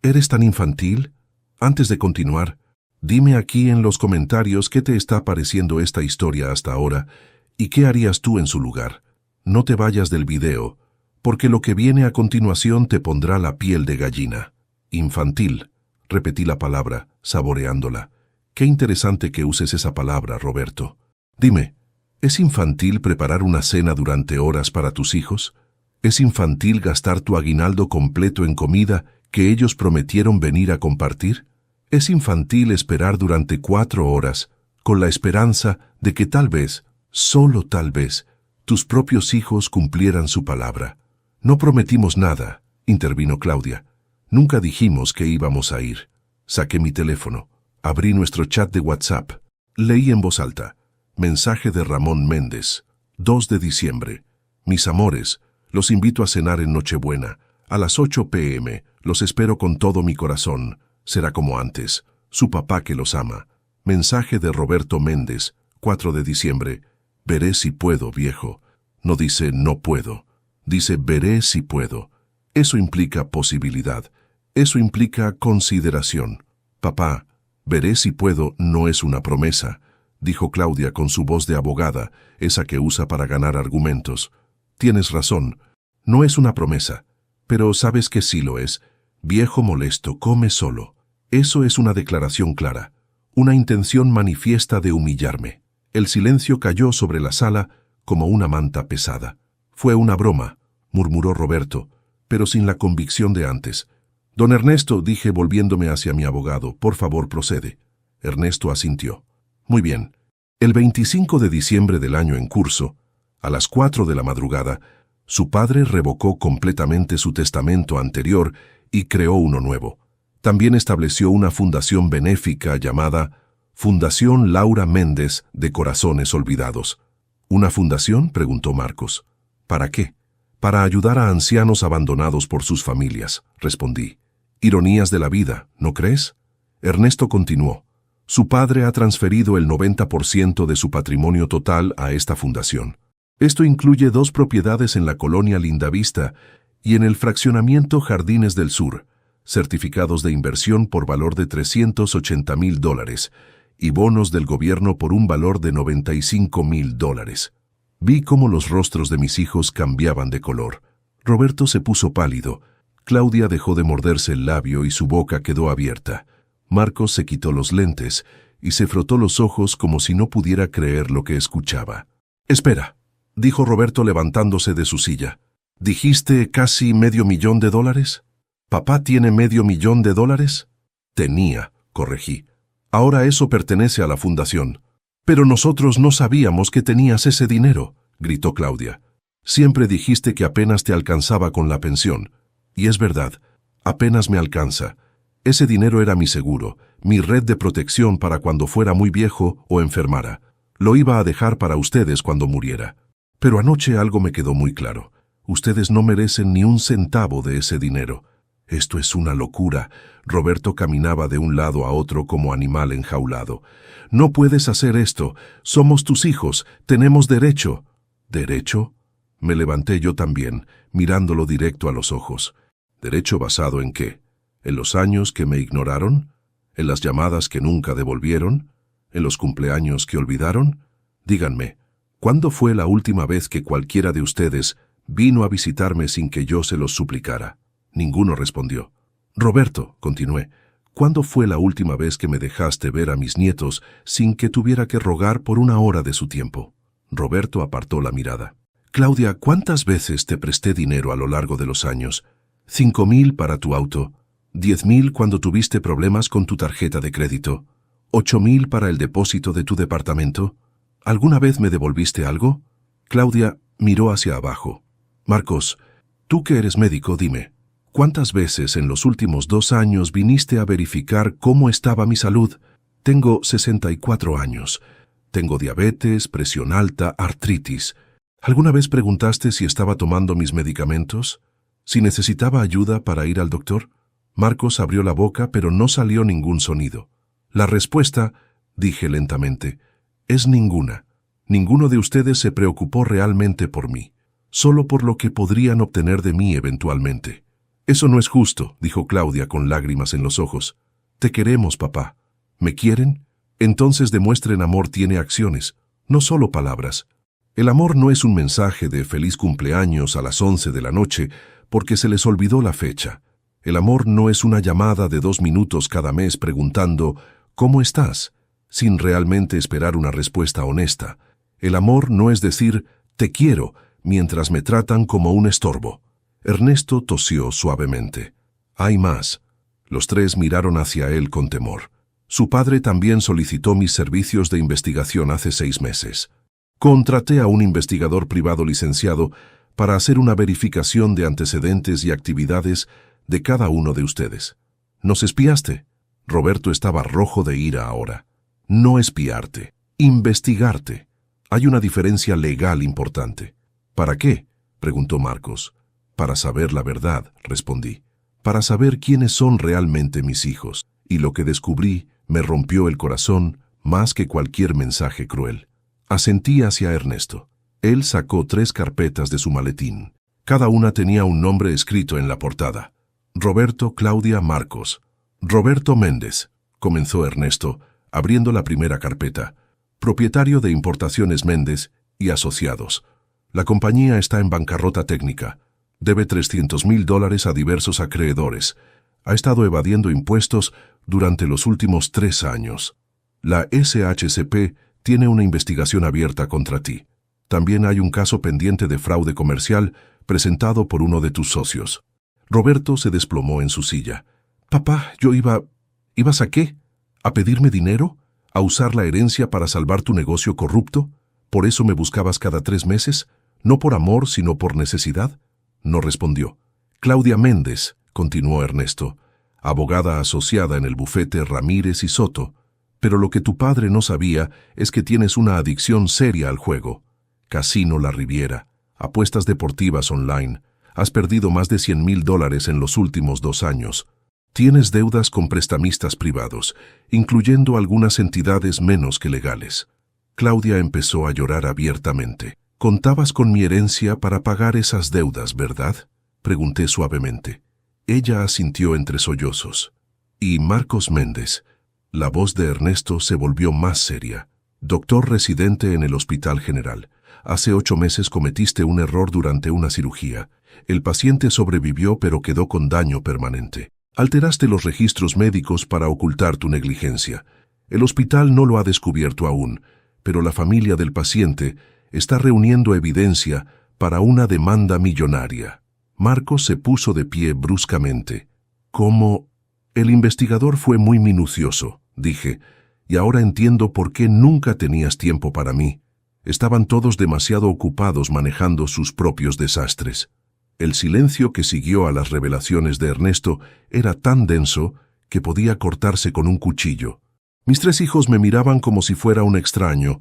¿Eres tan infantil? Antes de continuar, dime aquí en los comentarios qué te está pareciendo esta historia hasta ahora y qué harías tú en su lugar. No te vayas del video, porque lo que viene a continuación te pondrá la piel de gallina». «Infantil», repetí la palabra, saboreándola. «Qué interesante que uses esa palabra, Roberto. Dime, ¿es infantil preparar una cena durante horas para tus hijos? ¿Es infantil gastar tu aguinaldo completo en comida que ellos prometieron venir a compartir? Es infantil esperar durante 4 horas, con la esperanza de que tal vez, solo tal vez, tus propios hijos cumplieran su palabra. No prometimos nada, intervino Claudia. Nunca dijimos que íbamos a ir. Saqué mi teléfono. Abrí nuestro chat de WhatsApp. Leí en voz alta. Mensaje de Ramón Méndez. 2 de diciembre. Mis amores, los invito a cenar en Nochebuena. A las 8 p.m. Los espero con todo mi corazón. Será como antes. Su papá que los ama. Mensaje de Roberto Méndez. 4 de diciembre. Veré si puedo, viejo. No dice no puedo. Dice veré si puedo. Eso implica posibilidad. Eso implica consideración. Papá, veré si puedo no es una promesa, dijo Claudia con su voz de abogada, esa que usa para ganar argumentos. Tienes razón, no es una promesa, pero sabes que sí lo es. Viejo molesto, come solo. Eso es una declaración clara, una intención manifiesta de humillarme. El silencio cayó sobre la sala como una manta pesada. Fue una broma, murmuró Roberto, pero sin la convicción de antes. Don Ernesto, dije volviéndome hacia mi abogado, por favor procede. Ernesto asintió. Muy bien. El 25 de diciembre del año en curso, a las 4 de la madrugada, su padre revocó completamente su testamento anterior y creó uno nuevo. También estableció una fundación benéfica llamada Fundación Laura Méndez de Corazones Olvidados. ¿Una fundación?, preguntó Marcos. ¿Para qué? Para ayudar a ancianos abandonados por sus familias, respondí. Ironías de la vida, ¿no crees? Ernesto continuó. Su padre ha transferido el 90% de su patrimonio total a esta fundación. Esto incluye 2 propiedades en la colonia Lindavista y en el fraccionamiento Jardines del Sur, certificados de inversión por valor de $380,000 y bonos del gobierno por un valor de $95,000. Vi cómo los rostros de mis hijos cambiaban de color. Roberto se puso pálido. Claudia dejó de morderse el labio y su boca quedó abierta. Marcos se quitó los lentes y se frotó los ojos como si no pudiera creer lo que escuchaba. «Espera», dijo Roberto levantándose de su silla. «¿Dijiste casi $500,000? ¿Papá tiene $500,000? Tenía», corregí. «Ahora eso pertenece a la fundación». «Pero nosotros no sabíamos que tenías ese dinero», gritó Claudia. «Siempre dijiste que apenas te alcanzaba con la pensión. Y es verdad, apenas me alcanza. Ese dinero era mi seguro, mi red de protección para cuando fuera muy viejo o enfermara. Lo iba a dejar para ustedes cuando muriera. Pero anoche algo me quedó muy claro. Ustedes no merecen ni un centavo de ese dinero. Esto es una locura». Roberto caminaba de un lado a otro como animal enjaulado. «No puedes hacer esto. Somos tus hijos. Tenemos derecho». ¿Derecho? Me levanté yo también, mirándolo directo a los ojos. ¿Derecho basado en qué? ¿En los años que me ignoraron? ¿En las llamadas que nunca devolvieron? ¿En los cumpleaños que olvidaron? Díganme, ¿cuándo fue la última vez que cualquiera de ustedes vino a visitarme sin que yo se los suplicara? Ninguno respondió. Roberto, continué, ¿cuándo fue la última vez que me dejaste ver a mis nietos sin que tuviera que rogar por 1 hora de su tiempo? Roberto apartó la mirada. Claudia, ¿cuántas veces te presté dinero a lo largo de los años? 5,000 para tu auto, 10,000 cuando tuviste problemas con tu tarjeta de crédito, 8,000 para el depósito de tu departamento. ¿Alguna vez me devolviste algo? Claudia miró hacia abajo. Marcos, tú que eres médico, dime, ¿cuántas veces en los últimos 2 años viniste a verificar cómo estaba mi salud? Tengo 64 años. Tengo diabetes, presión alta, artritis. ¿Alguna vez preguntaste si estaba tomando mis medicamentos? ¿Si necesitaba ayuda para ir al doctor? Marcos abrió la boca, pero no salió ningún sonido. La respuesta, dije lentamente, es ninguna. Ninguno de ustedes se preocupó realmente por mí, solo por lo que podrían obtener de mí eventualmente. Eso no es justo, dijo Claudia con lágrimas en los ojos. Te queremos, papá. ¿Me quieren? Entonces demuestren amor tiene acciones, no solo palabras. El amor no es un mensaje de feliz cumpleaños a las 11 de la noche porque se les olvidó la fecha. El amor no es una llamada de 2 minutos cada mes preguntando ¿cómo estás?, sin realmente esperar una respuesta honesta. El amor no es decir te quiero mientras me tratan como un estorbo. Ernesto tosió suavemente. Hay más. Los tres miraron hacia él con temor. Su padre también solicitó mis servicios de investigación hace 6 meses. Contraté a un investigador privado licenciado para hacer una verificación de antecedentes y actividades de cada uno de ustedes. ¿Nos espiaste? Roberto estaba rojo de ira ahora. No espiarte, investigarte. Hay una diferencia legal importante. ¿Para qué?, preguntó Marcos. Para saber la verdad, respondí. Para saber quiénes son realmente mis hijos. Y lo que descubrí me rompió el corazón más que cualquier mensaje cruel. Asentí hacia Ernesto. Él sacó 3 carpetas de su maletín. Cada una tenía un nombre escrito en la portada. Roberto, Claudia, Marcos. Roberto Méndez, comenzó Ernesto, abriendo la primera carpeta. Propietario de Importaciones Méndez y Asociados. La compañía está en bancarrota técnica. Debe $300,000 a diversos acreedores. Ha estado evadiendo impuestos durante los últimos 3 años. La SHCP tiene una investigación abierta contra ti. También hay un caso pendiente de fraude comercial presentado por uno de tus socios. Roberto se desplomó en su silla. Papá, ¿ibas a qué? ¿A pedirme dinero? ¿A usar la herencia para salvar tu negocio corrupto? ¿Por eso me buscabas cada 3 meses? ¿No por amor, sino por necesidad? No respondió. Claudia Méndez, continuó Ernesto, abogada asociada en el bufete Ramírez y Soto. Pero lo que tu padre no sabía es que tienes una adicción seria al juego. Casino La Riviera, apuestas deportivas online. Has perdido más de $100,000 en los últimos 2 años. Tienes deudas con prestamistas privados, incluyendo algunas entidades menos que legales. Claudia empezó a llorar abiertamente. Contabas con mi herencia para pagar esas deudas, ¿verdad? Pregunté suavemente. Ella asintió entre sollozos. Y Marcos Méndez. La voz de Ernesto se volvió más seria. Doctor residente en el Hospital General. Hace 8 meses cometiste un error durante una cirugía. El paciente sobrevivió pero quedó con daño permanente. Alteraste los registros médicos para ocultar tu negligencia. El hospital no lo ha descubierto aún, pero la familia del paciente está reuniendo evidencia para una demanda millonaria. Marcos se puso de pie bruscamente. ¿Cómo? El investigador fue muy minucioso, dije, y ahora entiendo por qué nunca tenías tiempo para mí. Estaban todos demasiado ocupados manejando sus propios desastres. El silencio que siguió a las revelaciones de Ernesto era tan denso que podía cortarse con un cuchillo. Mis 3 hijos me miraban como si fuera un extraño,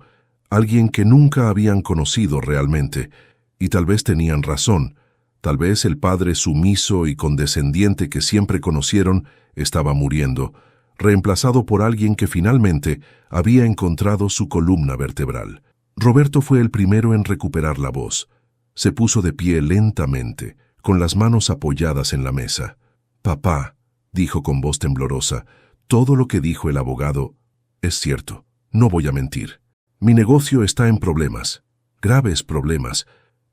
alguien que nunca habían conocido realmente, y tal vez tenían razón. Tal vez el padre sumiso y condescendiente que siempre conocieron estaba muriendo, reemplazado por alguien que finalmente había encontrado su columna vertebral. Roberto fue el primero en recuperar la voz. Se puso de pie lentamente, con las manos apoyadas en la mesa. «Papá», dijo con voz temblorosa, «todo lo que dijo el abogado es cierto. No voy a mentir. Mi negocio está en problemas, graves problemas,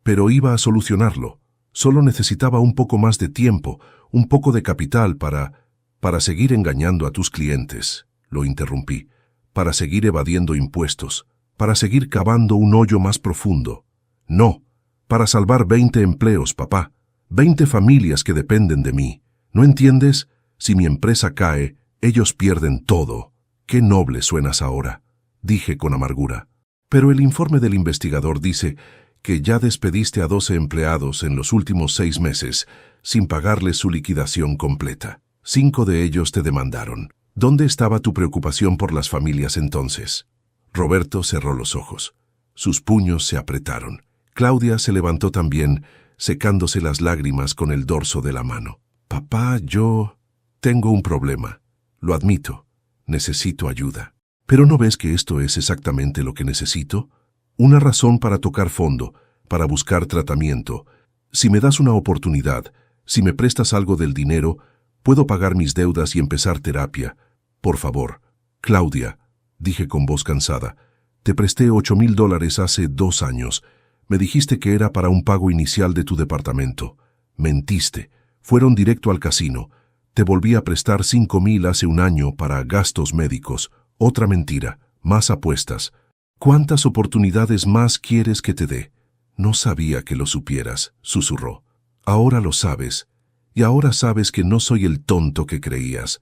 pero iba a solucionarlo. Solo necesitaba un poco más de tiempo, un poco de capital para seguir engañando a tus clientes», lo interrumpí, «para seguir evadiendo impuestos, para seguir cavando un hoyo más profundo. No, para salvar 20 empleos, papá, 20 familias que dependen de mí. ¿No entiendes? Si mi empresa cae, ellos pierden todo». «Qué noble suenas ahora», dije con amargura. «Pero el informe del investigador dice que ya despediste a 12 empleados en los últimos 6 meses sin pagarles su liquidación completa. 5 de ellos te demandaron. ¿Dónde estaba tu preocupación por las familias entonces?» Roberto cerró los ojos. Sus puños se apretaron. Claudia se levantó también, secándose las lágrimas con el dorso de la mano. «Papá, yo tengo un problema. Lo admito. Necesito ayuda. ¿Pero no ves que esto es exactamente lo que necesito? Una razón para tocar fondo, para buscar tratamiento. Si me das una oportunidad, si me prestas algo del dinero, puedo pagar mis deudas y empezar terapia. Por favor». «Claudia», dije con voz cansada, «te presté $8,000 hace 2 años. Me dijiste que era para un pago inicial de tu departamento. Mentiste. Fueron directo al casino. Te volví a prestar $5,000 hace 1 año para gastos médicos. Otra mentira. Más apuestas. ¿Cuántas oportunidades más quieres que te dé?» «No sabía que lo supieras», susurró. «Ahora lo sabes. Y ahora sabes que no soy el tonto que creías.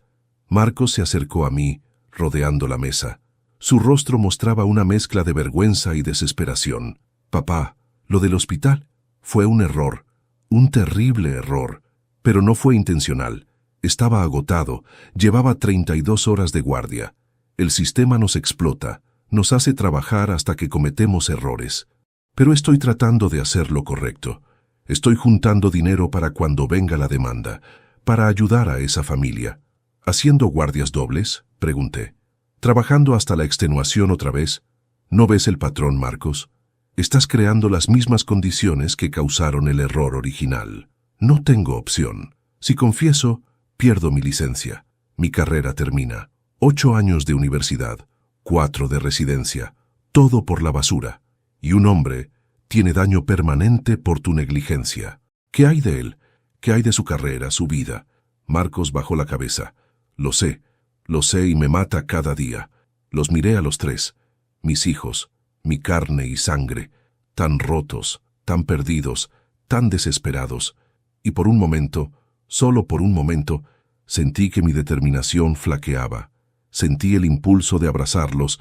Marcos se acercó a mí, rodeando la mesa. Su rostro mostraba una mezcla de vergüenza y desesperación. Papá, lo del hospital fue un error, un terrible error, pero no fue intencional. Estaba agotado, llevaba 32 horas de guardia. El sistema nos explota, nos hace trabajar hasta que cometemos errores. Pero estoy tratando de hacer lo correcto. Estoy juntando dinero para cuando venga la demanda, para ayudar a esa familia. ¿Haciendo guardias dobles?, pregunté. ¿Trabajando hasta la extenuación otra vez? ¿No ves el patrón, Marcos? Estás creando las mismas condiciones que causaron el error original. No tengo opción. Si confieso, pierdo mi licencia. Mi carrera termina. 8 años de universidad, 4 de residencia, todo por la basura. Y un hombre tiene daño permanente por tu negligencia. ¿Qué hay de él? ¿Qué hay de su carrera, su vida? Marcos bajó la cabeza. Lo sé y me mata cada día. Los miré a los 3, mis hijos, mi carne y sangre, tan rotos, tan perdidos, tan desesperados. Y por un momento, solo por un momento, sentí que mi determinación flaqueaba. Sentí el impulso de abrazarlos,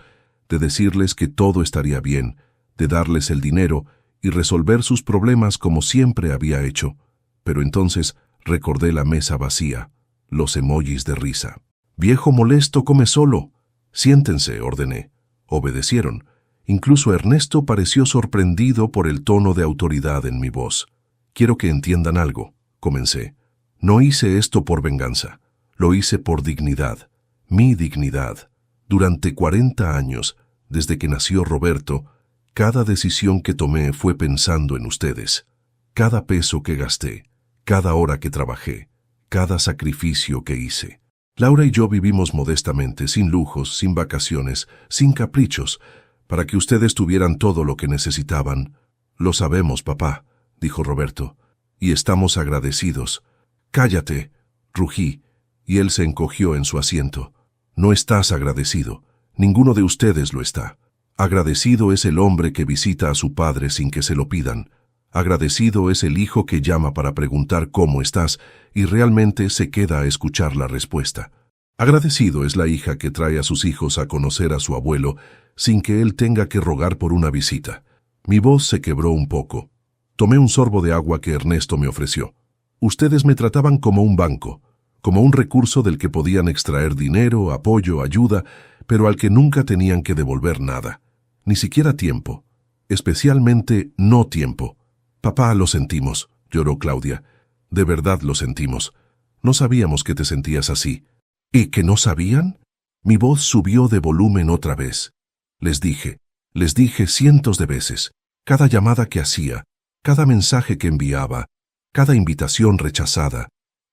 de decirles que todo estaría bien, de darles el dinero y resolver sus problemas como siempre había hecho. Pero entonces recordé la mesa vacía, los emojis de risa. «Viejo molesto, come solo». «Siéntense», ordené. Obedecieron. Incluso Ernesto pareció sorprendido por el tono de autoridad en mi voz. «Quiero que entiendan algo», comencé. «No hice esto por venganza. Lo hice por dignidad. Mi dignidad. Durante 40 años, desde que nació Roberto, cada decisión que tomé fue pensando en ustedes. Cada peso que gasté, cada hora que trabajé, cada sacrificio que hice. Laura y yo vivimos modestamente, sin lujos, sin vacaciones, sin caprichos, para que ustedes tuvieran todo lo que necesitaban. Lo sabemos, papá», dijo Roberto, «y estamos agradecidos». «Cállate», rugí, y él se encogió en su asiento. «No estás agradecido. Ninguno de ustedes lo está. Agradecido es el hombre que visita a su padre sin que se lo pidan. Agradecido es el hijo que llama para preguntar cómo estás y realmente se queda a escuchar la respuesta. Agradecido es la hija que trae a sus hijos a conocer a su abuelo sin que él tenga que rogar por una visita». Mi voz se quebró un poco. Tomé un sorbo de agua que Ernesto me ofreció. «Ustedes me trataban como un banco, como un recurso del que podían extraer dinero, apoyo, ayuda, pero al que nunca tenían que devolver nada. Ni siquiera tiempo. Especialmente no tiempo. Papá, lo sentimos», lloró Claudia. «De verdad lo sentimos. No sabíamos que te sentías así». «¿Y que no sabían?». Mi voz subió de volumen otra vez. Les dije cientos de veces, cada llamada que hacía, cada mensaje que enviaba, cada invitación rechazada.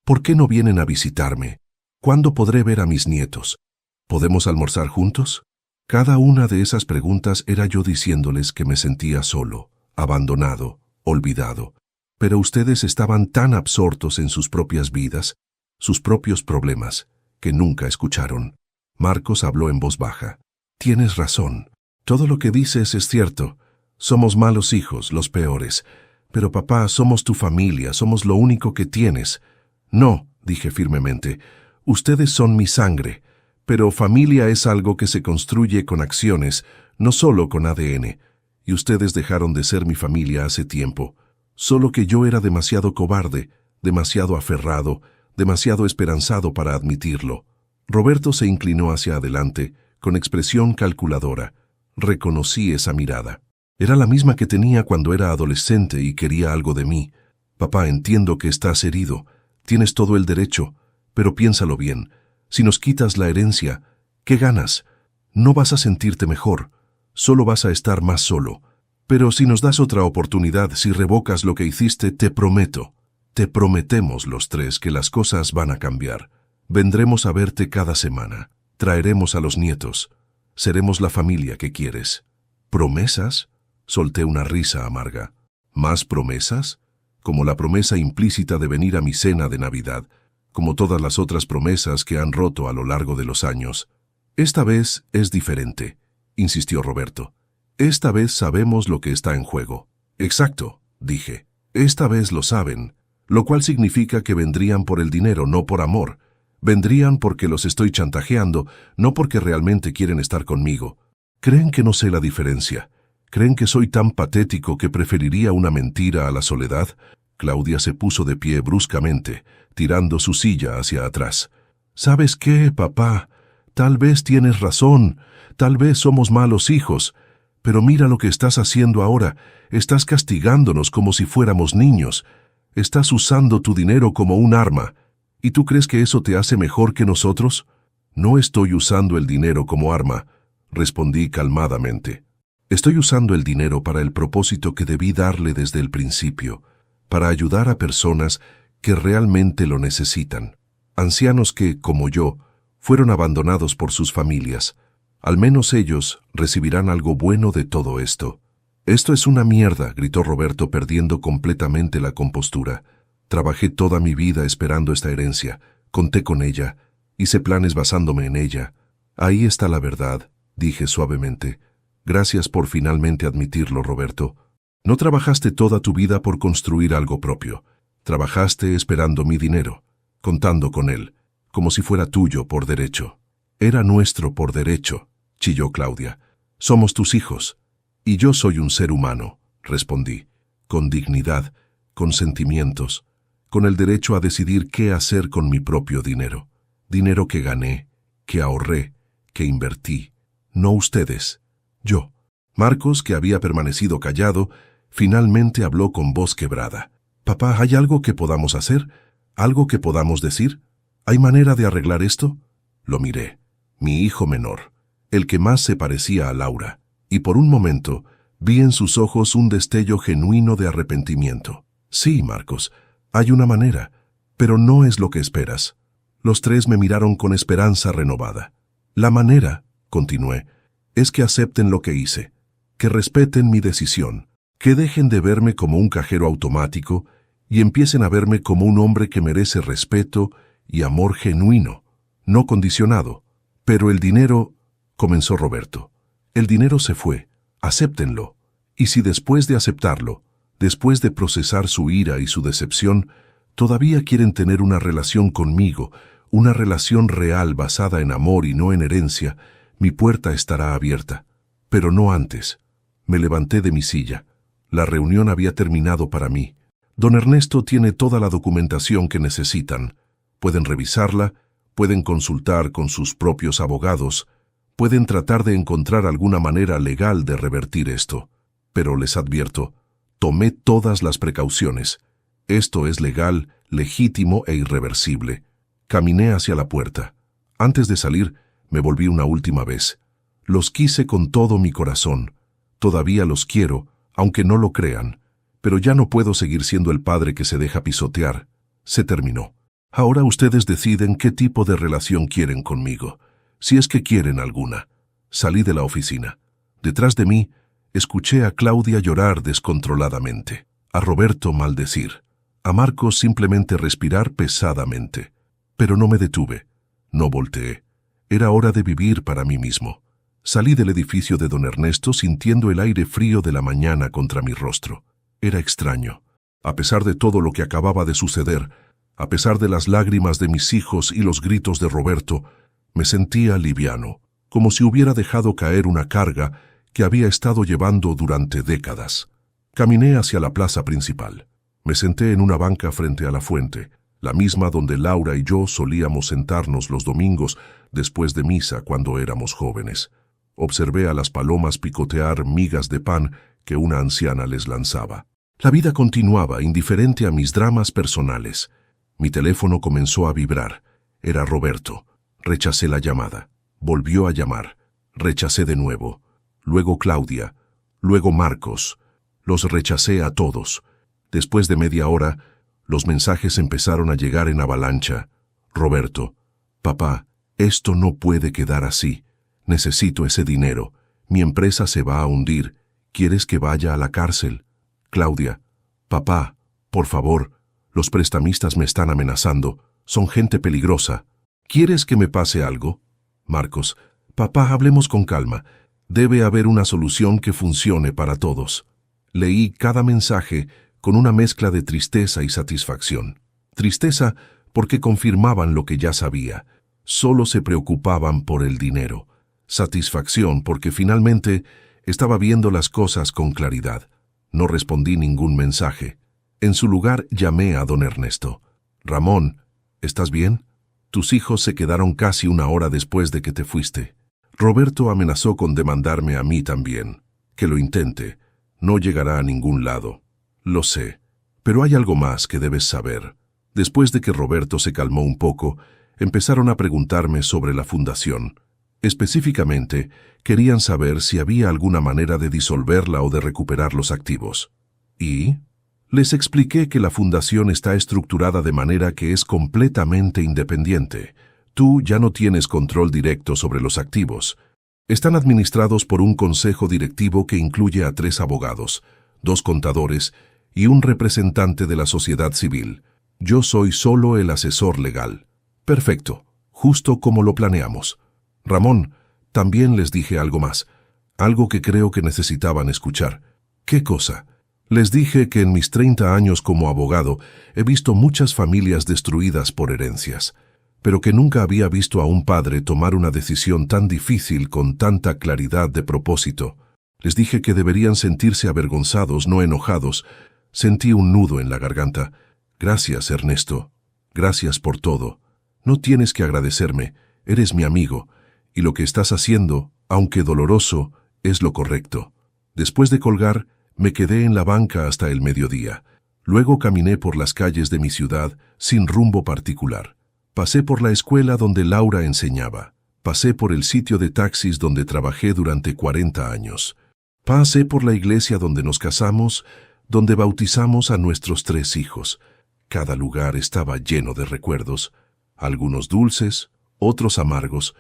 «¿Por qué no vienen a visitarme? ¿Cuándo podré ver a mis nietos? ¿Podemos almorzar juntos?». Cada una de esas preguntas era yo diciéndoles que me sentía solo, abandonado, olvidado. Pero ustedes estaban tan absortos en sus propias vidas, sus propios problemas, que nunca escucharon. Marcos habló en voz baja. «Tienes razón. Todo lo que dices es cierto. Somos malos hijos, los peores. Pero papá, somos tu familia, somos lo único que tienes». «No», dije firmemente, «ustedes son mi sangre. Pero familia es algo que se construye con acciones, no solo con ADN. Y ustedes dejaron de ser mi familia hace tiempo. Solo que yo era demasiado cobarde, demasiado aferrado, demasiado esperanzado para admitirlo». Roberto se inclinó hacia adelante, con expresión calculadora. Reconocí esa mirada. Era la misma que tenía cuando era adolescente y quería algo de mí. «Papá, entiendo que estás herido. Tienes todo el derecho, pero piénsalo bien. Si nos quitas la herencia, ¿qué ganas? No vas a sentirte mejor, solo vas a estar más solo. Pero si nos das otra oportunidad, si revocas lo que hiciste, te prometemos los 3 que las cosas van a cambiar. Vendremos a verte cada semana, traeremos a los nietos, seremos la familia que quieres». «¿Promesas?», solté una risa amarga. «¿Más promesas?». Como la promesa implícita de venir a mi cena de Navidad, como todas las otras promesas que han roto a lo largo de los años. «Esta vez es diferente», insistió Roberto. «Esta vez sabemos lo que está en juego». «Exacto», dije. «Esta vez lo saben. lo cual significa que vendrían por el dinero, no por amor. Vendrían porque los estoy chantajeando, no porque realmente quieren estar conmigo. ¿Creen que no sé la diferencia? ¿Creen que soy tan patético que preferiría una mentira a la soledad? Claudia se puso de pie bruscamente, tirando su silla hacia atrás. ¿Sabes qué, papá? Tal vez tienes razón, tal vez somos malos hijos, pero mira lo que estás haciendo ahora. Estás castigándonos como si fuéramos niños. Estás usando tu dinero como un arma. ¿Y tú crees que eso te hace mejor que nosotros? No estoy usando el dinero como arma, respondí calmadamente. Estoy usando el dinero para el propósito que debí darle desde el principio, para ayudar a personas que realmente lo necesitan. Ancianos que, como yo, fueron abandonados por sus familias. Al menos ellos recibirán algo bueno de todo esto. Esto es una mierda, gritó Roberto perdiendo completamente la compostura. Trabajé toda mi vida esperando esta herencia, conté con ella, hice planes basándome en ella. Ahí está la verdad, dije suavemente. Gracias por finalmente admitirlo, Roberto. No trabajaste toda tu vida por construir algo propio. Trabajaste esperando mi dinero, contando con él, como si fuera tuyo por derecho. Era nuestro por derecho, chilló Claudia. Somos tus hijos. Y yo soy un ser humano, respondí, con dignidad, con sentimientos, con el derecho a decidir qué hacer con mi propio dinero. Dinero que gané, que ahorré, que invertí. No ustedes, yo. Marcos, que había permanecido callado, finalmente habló con voz quebrada. «Papá, ¿hay algo que podamos hacer? ¿Algo que podamos decir? ¿Hay manera de arreglar esto?» Lo miré. Mi hijo menor, el que más se parecía a Laura, y por un momento vi en sus ojos un destello genuino de arrepentimiento. «Sí, Marcos, hay una manera, pero no es lo que esperas». Los tres me miraron con esperanza renovada. «La manera», continué, «es que acepten lo que hice, que respeten mi decisión, que dejen de verme como un cajero automático y empiecen a verme como un hombre que merece respeto y amor genuino, no condicionado. Pero el dinero», comenzó Roberto, «el dinero se fue, acéptenlo. Y si después de aceptarlo, después de procesar su ira y su decepción, todavía quieren tener una relación conmigo, una relación real basada en amor y no en herencia, mi puerta estará abierta. Pero no antes». Me levanté de mi silla. La reunión había terminado para mí. Don Ernesto tiene toda la documentación que necesitan. Pueden revisarla, pueden consultar con sus propios abogados, pueden tratar de encontrar alguna manera legal de revertir esto. Pero les advierto, tomé todas las precauciones. Esto es legal, legítimo e irreversible. Caminé hacia la puerta. Antes de salir, me volví una última vez. Los quise con todo mi corazón. Todavía los quiero, aunque no lo crean. Pero ya no puedo seguir siendo el padre que se deja pisotear. Se terminó. Ahora ustedes deciden qué tipo de relación quieren conmigo, si es que quieren alguna. Salí de la oficina. Detrás de mí, escuché a Claudia llorar descontroladamente, a Roberto maldecir, a Marcos simplemente respirar pesadamente. Pero no me detuve, no volteé. Era hora de vivir para mí mismo. Salí del edificio de don Ernesto sintiendo el aire frío de la mañana contra mi rostro. Era extraño. A pesar de todo lo que acababa de suceder, a pesar de las lágrimas de mis hijos y los gritos de Roberto, me sentía liviano, como si hubiera dejado caer una carga que había estado llevando durante décadas. Caminé hacia la plaza principal. Me senté en una banca frente a la fuente, la misma donde Laura y yo solíamos sentarnos los domingos después de misa cuando éramos jóvenes. Observé a las palomas picotear migas de pan que una anciana les lanzaba. La vida continuaba, indiferente a mis dramas personales. Mi teléfono comenzó a vibrar. Era Roberto. Rechacé la llamada. Volvió a llamar. Rechacé de nuevo. Luego Claudia. Luego Marcos. Los rechacé a todos. Después de media hora, los mensajes empezaron a llegar en avalancha. Roberto. Papá, esto no puede quedar así. Necesito ese dinero. Mi empresa se va a hundir. ¿Quieres que vaya a la cárcel? Claudia. Papá, por favor. Los prestamistas me están amenazando. Son gente peligrosa. ¿Quieres que me pase algo? Marcos. Papá, hablemos con calma. Debe haber una solución que funcione para todos. Leí cada mensaje con una mezcla de tristeza y satisfacción. Tristeza porque confirmaban lo que ya sabía. Solo se preocupaban por el dinero. Satisfacción porque finalmente estaba viendo las cosas con claridad. No respondí ningún mensaje. En su lugar llamé a don Ernesto. «Ramón, ¿estás bien? Tus hijos se quedaron casi una hora después de que te fuiste. Roberto amenazó con demandarme a mí también. Que lo intente. No llegará a ningún lado. Lo sé. Pero hay algo más que debes saber». Después de que Roberto se calmó un poco, empezaron a preguntarme sobre la fundación. Específicamente, querían saber si había alguna manera de disolverla o de recuperar los activos. ¿Y? Les expliqué que la fundación está estructurada de manera que es completamente independiente. Tú ya no tienes control directo sobre los activos. Están administrados por un consejo directivo que incluye a 3 abogados, 2 contadores y un representante de la sociedad civil. Yo soy solo el asesor legal. Perfecto, justo como lo planeamos. Ramón, también les dije algo más, algo que creo que necesitaban escuchar. ¿Qué cosa? Les dije que en mis 30 años como abogado he visto muchas familias destruidas por herencias, pero que nunca había visto a un padre tomar una decisión tan difícil con tanta claridad de propósito. Les dije que deberían sentirse avergonzados, no enojados. Sentí un nudo en la garganta. Gracias, Ernesto. Gracias por todo. No tienes que agradecerme. Eres mi amigo. Y lo que estás haciendo, aunque doloroso, es lo correcto. Después de colgar, me quedé en la banca hasta el mediodía. Luego caminé por las calles de mi ciudad sin rumbo particular. Pasé por la escuela donde Laura enseñaba. Pasé por el sitio de taxis donde trabajé durante 40 años. Pasé por la iglesia donde nos casamos, donde bautizamos a nuestros 3 hijos. Cada lugar estaba lleno de recuerdos, algunos dulces, otros amargos,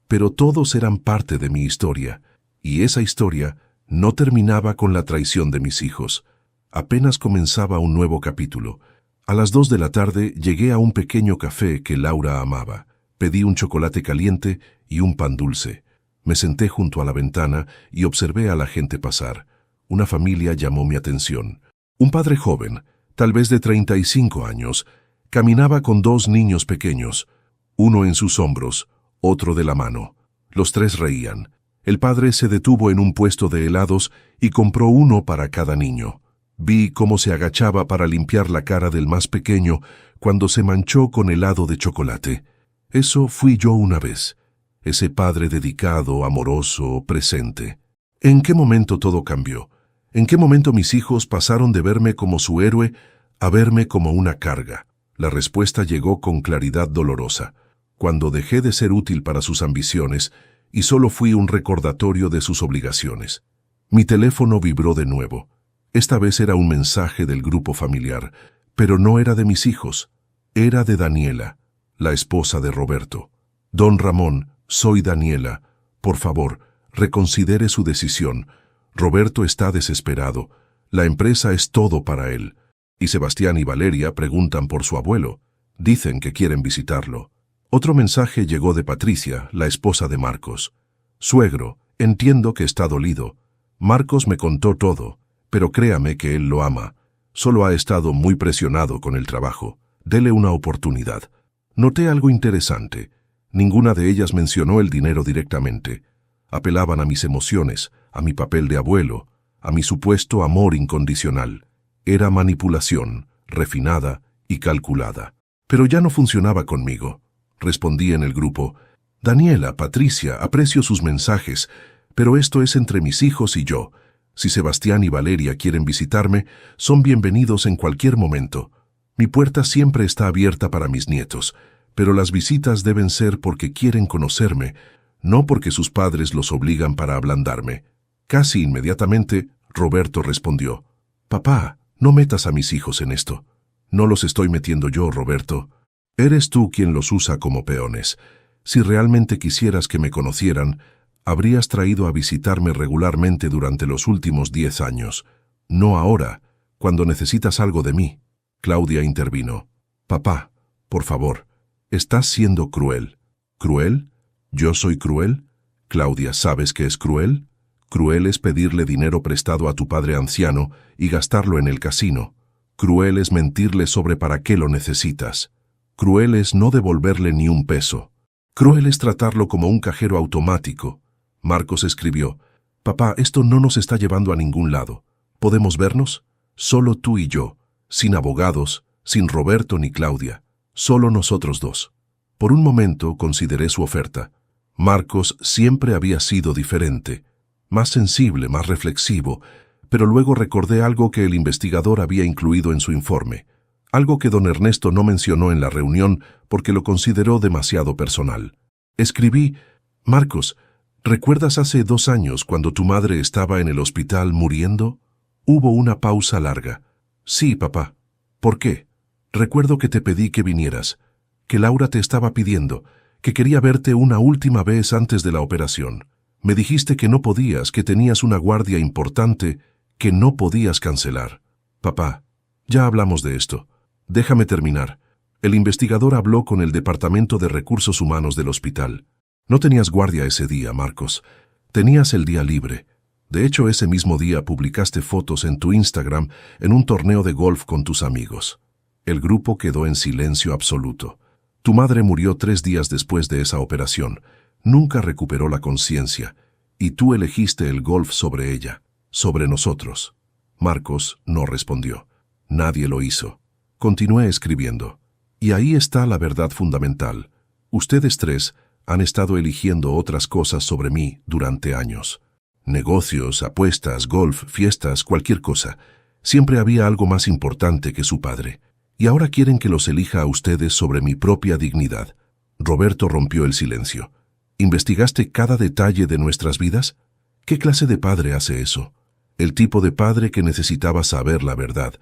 pero todos eran parte de mi historia, y esa historia no terminaba con la traición de mis hijos. Apenas comenzaba un nuevo capítulo. A las 2 de la tarde llegué a un pequeño café que Laura amaba. Pedí un chocolate caliente y un pan dulce. Me senté junto a la ventana y observé a la gente pasar. Una familia llamó mi atención. Un padre joven, tal vez de 35 años, caminaba con 2 niños pequeños, uno en sus hombros, otro de la mano. Los 3 reían. El padre se detuvo en un puesto de helados y compró uno para cada niño. Vi cómo se agachaba para limpiar la cara del más pequeño cuando se manchó con helado de chocolate. Eso fui yo una vez. Ese padre dedicado, amoroso, presente. ¿En qué momento todo cambió? ¿En qué momento mis hijos pasaron de verme como su héroe a verme como una carga? La respuesta llegó con claridad dolorosa, cuando dejé de ser útil para sus ambiciones y solo fui un recordatorio de sus obligaciones. Mi teléfono vibró de nuevo. Esta vez era un mensaje del grupo familiar, pero no era de mis hijos. Era de Daniela, la esposa de Roberto. «Don Ramón, soy Daniela. Por favor, reconsidere su decisión. Roberto está desesperado. La empresa es todo para él. Y Sebastián y Valeria preguntan por su abuelo. Dicen que quieren visitarlo». Otro mensaje llegó de Patricia, la esposa de Marcos. «Suegro, entiendo que está dolido. Marcos me contó todo, pero créame que él lo ama. Solo ha estado muy presionado con el trabajo. Dele una oportunidad». Noté algo interesante. Ninguna de ellas mencionó el dinero directamente. Apelaban a mis emociones, a mi papel de abuelo, a mi supuesto amor incondicional. Era manipulación, refinada y calculada. Pero ya no funcionaba conmigo. Respondí en el grupo: «Daniela, Patricia, aprecio sus mensajes, pero esto es entre mis hijos y yo. Si Sebastián y Valeria quieren visitarme, son bienvenidos en cualquier momento. Mi puerta siempre está abierta para mis nietos, pero las visitas deben ser porque quieren conocerme, no porque sus padres los obligan para ablandarme». Casi inmediatamente, Roberto respondió: «Papá, no metas a mis hijos en esto». «No los estoy metiendo yo, Roberto. Eres tú quien los usa como peones. Si realmente quisieras que me conocieran, habrías traído a visitarme regularmente durante los últimos 10 años. No ahora, cuando necesitas algo de mí». Claudia intervino: «Papá, por favor, estás siendo cruel». «¿Cruel? ¿Yo soy cruel?» «Claudia, ¿sabes qué es cruel? Cruel es pedirle dinero prestado a tu padre anciano y gastarlo en el casino. Cruel es mentirle sobre para qué lo necesitas. Cruel es no devolverle ni un peso. Cruel es tratarlo como un cajero automático. Marcos escribió: «Papá, esto no nos está llevando a ningún lado. ¿Podemos vernos? Solo tú y yo, sin abogados, sin Roberto ni Claudia, solo nosotros dos». Por un momento consideré su oferta. Marcos siempre había sido diferente, más sensible, más reflexivo, pero luego recordé algo que el investigador había incluido en su informe, algo que don Ernesto no mencionó en la reunión porque lo consideró demasiado personal. Escribí: «Marcos, ¿recuerdas hace 2 años cuando tu madre estaba en el hospital muriendo?» Hubo una pausa larga. «Sí, papá». «¿Por qué?» «Recuerdo que te pedí que vinieras, que Laura te estaba pidiendo, que quería verte una última vez antes de la operación. Me dijiste que no podías, que tenías una guardia importante, que no podías cancelar». «Papá, ya hablamos de esto. Déjame terminar». El investigador habló con el Departamento de Recursos Humanos del hospital. «No tenías guardia ese día, Marcos. Tenías el día libre. De hecho, ese mismo día publicaste fotos en tu Instagram en un torneo de golf con tus amigos». El grupo quedó en silencio absoluto. Tu madre murió 3 días después de esa operación. Nunca recuperó la conciencia. Y tú elegiste el golf sobre ella, sobre nosotros. Marcos no respondió. Nadie lo hizo. Continué escribiendo. Y ahí está la verdad fundamental. Ustedes 3 han estado eligiendo otras cosas sobre mí durante años. Negocios, apuestas, golf, fiestas, cualquier cosa. Siempre había algo más importante que su padre. Y ahora quieren que los elija a ustedes sobre mi propia dignidad. Roberto rompió el silencio. ¿Investigaste cada detalle de nuestras vidas? ¿Qué clase de padre hace eso? El tipo de padre que necesitaba saber la verdad.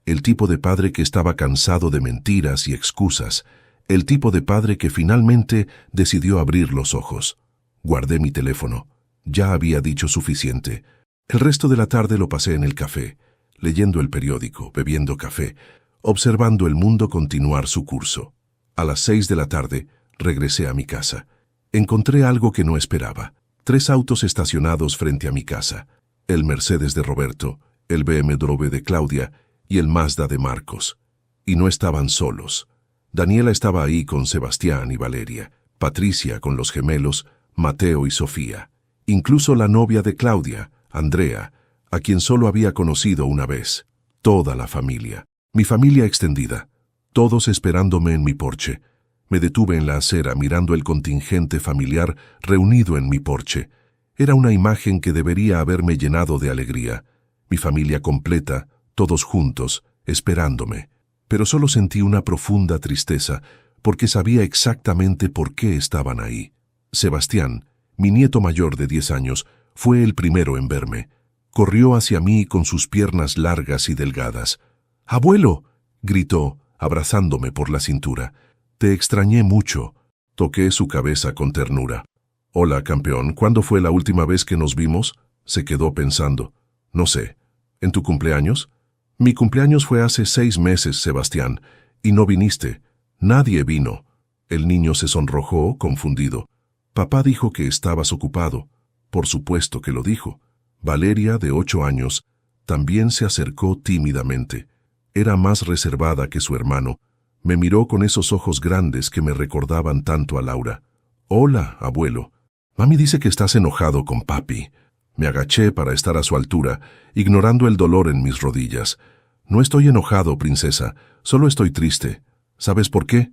El tipo de padre que estaba cansado de mentiras y excusas. El tipo de padre que finalmente decidió abrir los ojos. Guardé mi teléfono. Ya había dicho suficiente. El resto de la tarde lo pasé en el café, leyendo el periódico, bebiendo café, observando el mundo continuar su curso. A las 6 de la tarde regresé a mi casa. Encontré algo que no esperaba. 3 autos estacionados frente a mi casa. El Mercedes de Roberto, el BMW de Claudia y el Mazda de Marcos. Y no estaban solos. Daniela estaba ahí con Sebastián y Valeria, Patricia con los gemelos, Mateo y Sofía. Incluso la novia de Claudia, Andrea, a quien solo había conocido una vez. Toda la familia. Mi familia extendida, todos esperándome en mi porche. Me detuve en la acera mirando el contingente familiar reunido en mi porche. Era una imagen que debería haberme llenado de alegría. Mi familia completa, todos juntos, esperándome. Pero solo sentí una profunda tristeza, porque sabía exactamente por qué estaban ahí. Sebastián, mi nieto mayor de 10 años, fue el primero en verme. Corrió hacia mí con sus piernas largas y delgadas. «¡Abuelo!», gritó, abrazándome por la cintura. «Te extrañé mucho». Toqué su cabeza con ternura. «Hola, campeón, ¿cuándo fue la última vez que nos vimos?», se quedó pensando. «No sé. ¿En tu cumpleaños?». «Mi cumpleaños fue hace 6 meses, Sebastián, y no viniste. Nadie vino». El niño se sonrojó, confundido. «Papá dijo que estabas ocupado». Por supuesto que lo dijo. Valeria, de 8 años, también se acercó tímidamente. Era más reservada que su hermano. Me miró con esos ojos grandes que me recordaban tanto a Laura. «Hola, abuelo. Mami dice que estás enojado con papi». Me agaché para estar a su altura, ignorando el dolor en mis rodillas. «No estoy enojado, princesa. Solo estoy triste. ¿Sabes por qué?»,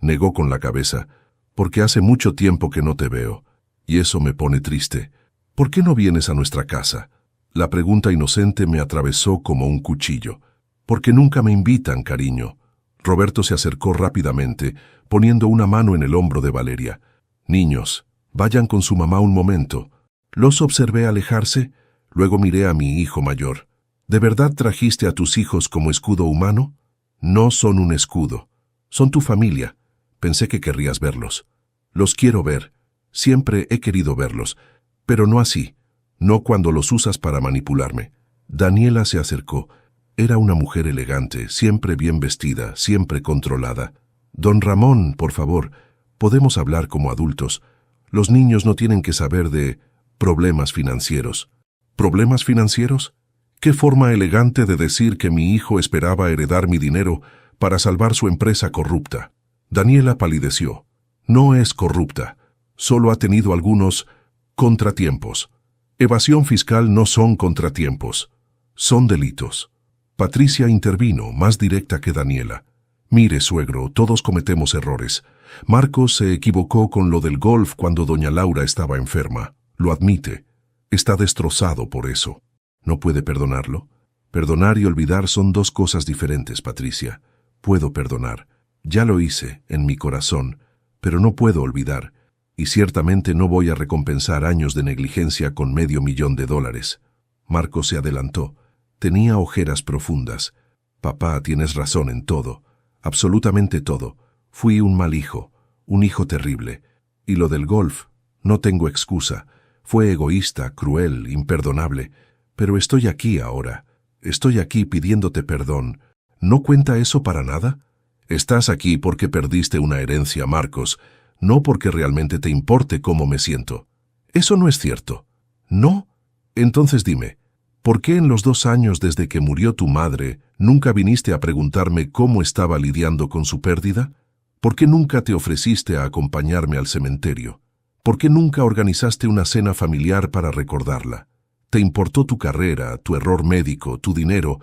negó con la cabeza. «Porque hace mucho tiempo que no te veo. Y eso me pone triste. ¿Por qué no vienes a nuestra casa?». La pregunta inocente me atravesó como un cuchillo. «Porque nunca me invitan, cariño». Roberto se acercó rápidamente, poniendo una mano en el hombro de Valeria. «Niños, vayan con su mamá un momento». Los observé alejarse, luego miré a mi hijo mayor. «¿De verdad trajiste a tus hijos como escudo humano?». «No son un escudo. Son tu familia. Pensé que querrías verlos». «Los quiero ver. Siempre he querido verlos. Pero no así. No cuando los usas para manipularme». Daniela se acercó. Era una mujer elegante, siempre bien vestida, siempre controlada. «Don Ramón, por favor, podemos hablar como adultos. Los niños no tienen que saber de problemas financieros». «¿Problemas financieros? Qué forma elegante de decir que mi hijo esperaba heredar mi dinero para salvar su empresa corrupta. Daniela palideció. No es corrupta. Solo ha tenido algunos contratiempos. Evasión fiscal no son contratiempos. Son delitos. Patricia intervino, más directa que Daniela. Mire, suegro, todos cometemos errores. Marcos se equivocó con lo del golf cuando doña Laura estaba enferma. Lo admite. Está destrozado por eso. ¿No puede perdonarlo? Perdonar y olvidar son dos cosas diferentes, Patricia. Puedo perdonar. Ya lo hice, en mi corazón, pero no puedo olvidar. Y ciertamente no voy a recompensar años de negligencia con $500,000. Marcos se adelantó. Tenía ojeras profundas. Papá, tienes razón en todo. Absolutamente todo. Fui un mal hijo, un hijo terrible. Y lo del golf, no tengo excusa. Fue egoísta, cruel, imperdonable. Pero estoy aquí ahora. Estoy aquí pidiéndote perdón. ¿No cuenta eso para nada? Estás aquí porque perdiste una herencia, Marcos, no porque realmente te importe cómo me siento. Eso no es cierto. ¿No? Entonces dime, ¿por qué en los 2 años desde que murió tu madre nunca viniste a preguntarme cómo estaba lidiando con su pérdida? ¿Por qué nunca te ofreciste a acompañarme al cementerio? ¿Por qué nunca organizaste una cena familiar para recordarla? Te importó tu carrera, tu error médico, tu dinero,